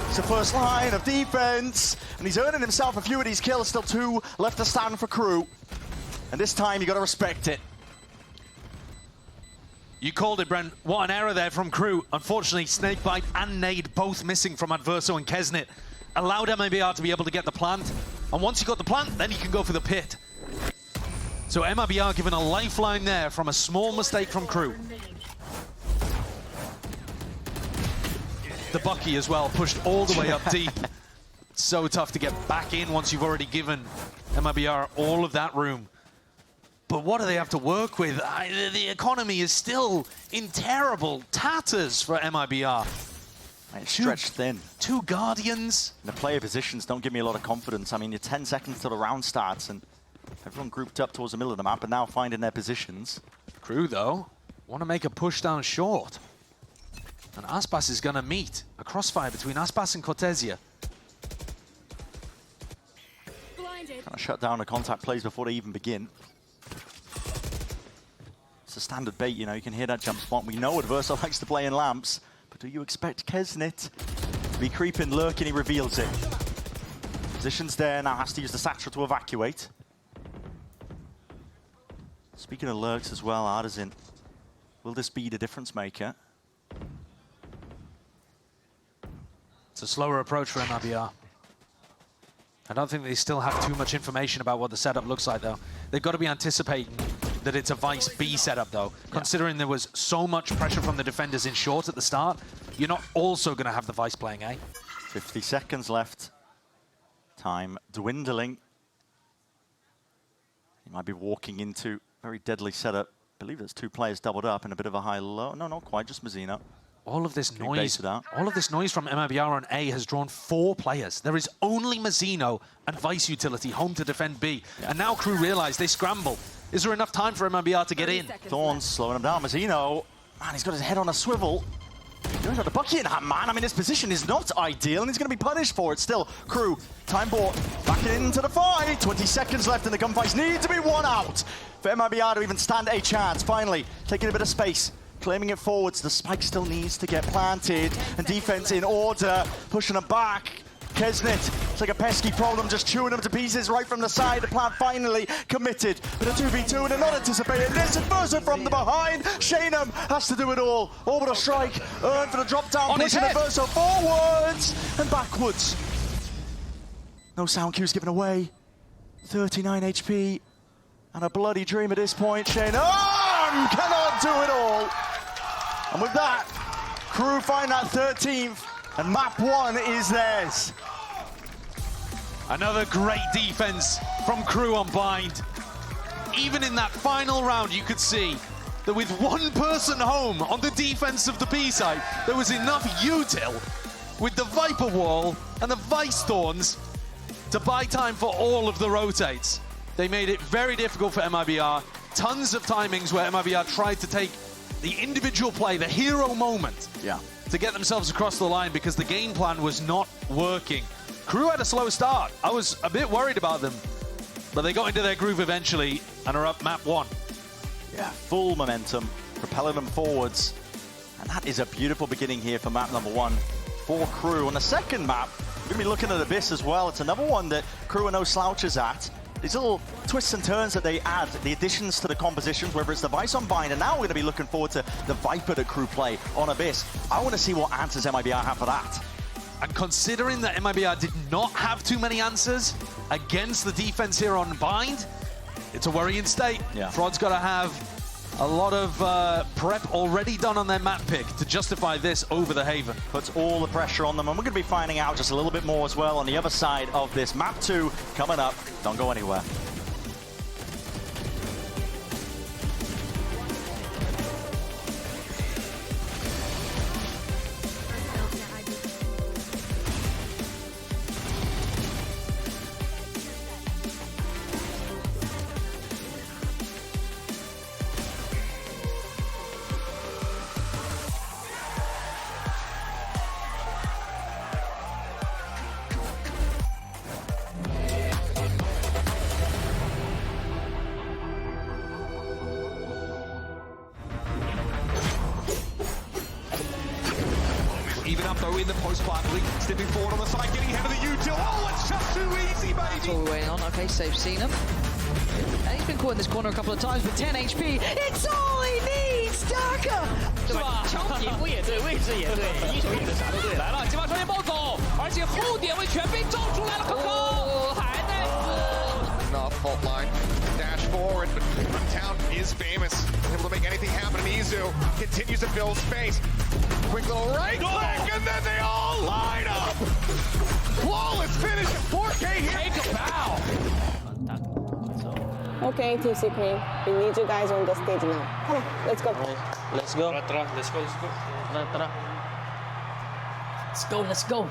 It's the first line of defense. And he's earning himself a few of these kills. Still 2 left to stand for KRU. And this time you got to respect it. You called it, Brent. What an error there from KRU. Unfortunately, Snakebite and Nade both missing from Adverso and Kesnet. Allowed MIBR to be able to get the plant. And once you got the plant, then you can go for the pit. So MIBR given a lifeline there from a small mistake from KRU. The Bucky as well, pushed all the way up deep. So tough to get back in once you've already given MIBR all of that room. But what do they have to work with? The economy is still in terrible tatters for MIBR. It's stretched thin. 2 Guardians. And the player positions don't give me a lot of confidence. I mean, you're 10 seconds till the round starts, and everyone grouped up towards the middle of the map and now finding their positions. KRU, though, want to make a push down short. And Aspas is going to meet a crossfire between Aspas and Cortezia. Trying to shut down the contact plays before they even begin. It's a standard bait, you know, you can hear that jump spot. We know Adverso likes to play in Lamps, but do you expect Kesnet to be creeping, lurking? He reveals it. Position's there, now has to use the satchel to evacuate. Speaking of lurks as well, Ardazine, will this be the difference maker? It's a slower approach for MIBR. I don't think they still have too much information about what the setup looks like, though. They've got to be anticipating that it's a Vice B setup, though. Yeah. Considering there was so much pressure from the defenders in short at the start, you're not also going to have the Vice playing A. 50 seconds left. Time dwindling. He might be walking into a very deadly setup. I believe there's 2 players doubled up and a bit of a high-low. No, not quite, just Mazzino. All of this noise from MIBR on A has drawn 4 players. There is only Mazzino and Vice Utility home to defend B. Yeah. And now Crew realize they scramble. Is there enough time for MIBR to get in? Thorns slowing him down. Mazzino, man, he's got his head on a swivel. He's got the bucket in hand, man. I mean, his position is not ideal, and he's going to be punished for it. Still, Crew, time bought, back into the fight. 20 seconds left, and the gunfights need to be won out for MIBR to even stand a chance. Finally, taking a bit of space. Claiming it forwards, the spike still needs to get planted, and defense in order, pushing them back. Kesnet, it's like a pesky problem, just chewing them to pieces right from the side. The plan finally committed, but a 2v2 and they're not anticipating this. And Verso from the behind, Shanum has to do it all. Orbital strike, earned for the drop down, pushing the Verso forwards and backwards. No sound cues given away. 39 HP and a bloody dream at this point. Shanum cannot do it all. And with that, Crew find that 13th, and map 1 is theirs. Another great defense from Crew on Bind. Even in that final round, you could see that with 1 person home on the defense of the B side, there was enough util with the Viper Wall and the Vice Thorns to buy time for all of the rotates. They made it very difficult for MIBR. Tons of timings where MIBR tried to take the individual play, the hero moment, to get themselves across the line because the game plan was not working. Crew had a slow start. I was a bit worried about them, but they got into their groove eventually and are up map 1. Yeah, full momentum, propelling them forwards. And that is a beautiful beginning here for map number 1 for Crew. On the second map, we're going to be looking at Abyss as well. It's another one that Crew are no slouches at. These little twists and turns that they add, the additions to the compositions, whether it's the Vice on Bind, and now we're going to be looking forward to the Viper that Crew play on Abyss. I want to see what answers MIBR have for that. And considering that MIBR did not have too many answers against the defense here on Bind, it's a worrying state. Yeah. Fraud's got to have a lot of prep already done on their map pick to justify this over the Haven. Puts all the pressure on them, and we're going to be finding out just a little bit more as well on the other side of this. Map 2 coming up. Don't go anywhere. Even up though in the post partly, stepping forward on the side, getting ahead of the util. Oh, it's just too easy, baby. That's all we're waiting on. Okay, so they've seen him. And he's been caught in this corner a couple of times with 10 HP. It's all he needs, Darker! 是吧？抢皮肤也对，位置也对，一手一个啥都对。来了，急把双剑暴走，而且后点位全被罩出来了，可可还在死。 Not fault line. Dash forward, but Town is famous. Able to make anything happen. And Izu continues to build space. Quick little right click, and then they all line up. Flawless finish. 4K here. Take a bow. Okay, Team Secret, we need you guys on the stage now. Come on, let's go. Let's go. Let's go. Let's go. Let's go. Let's go.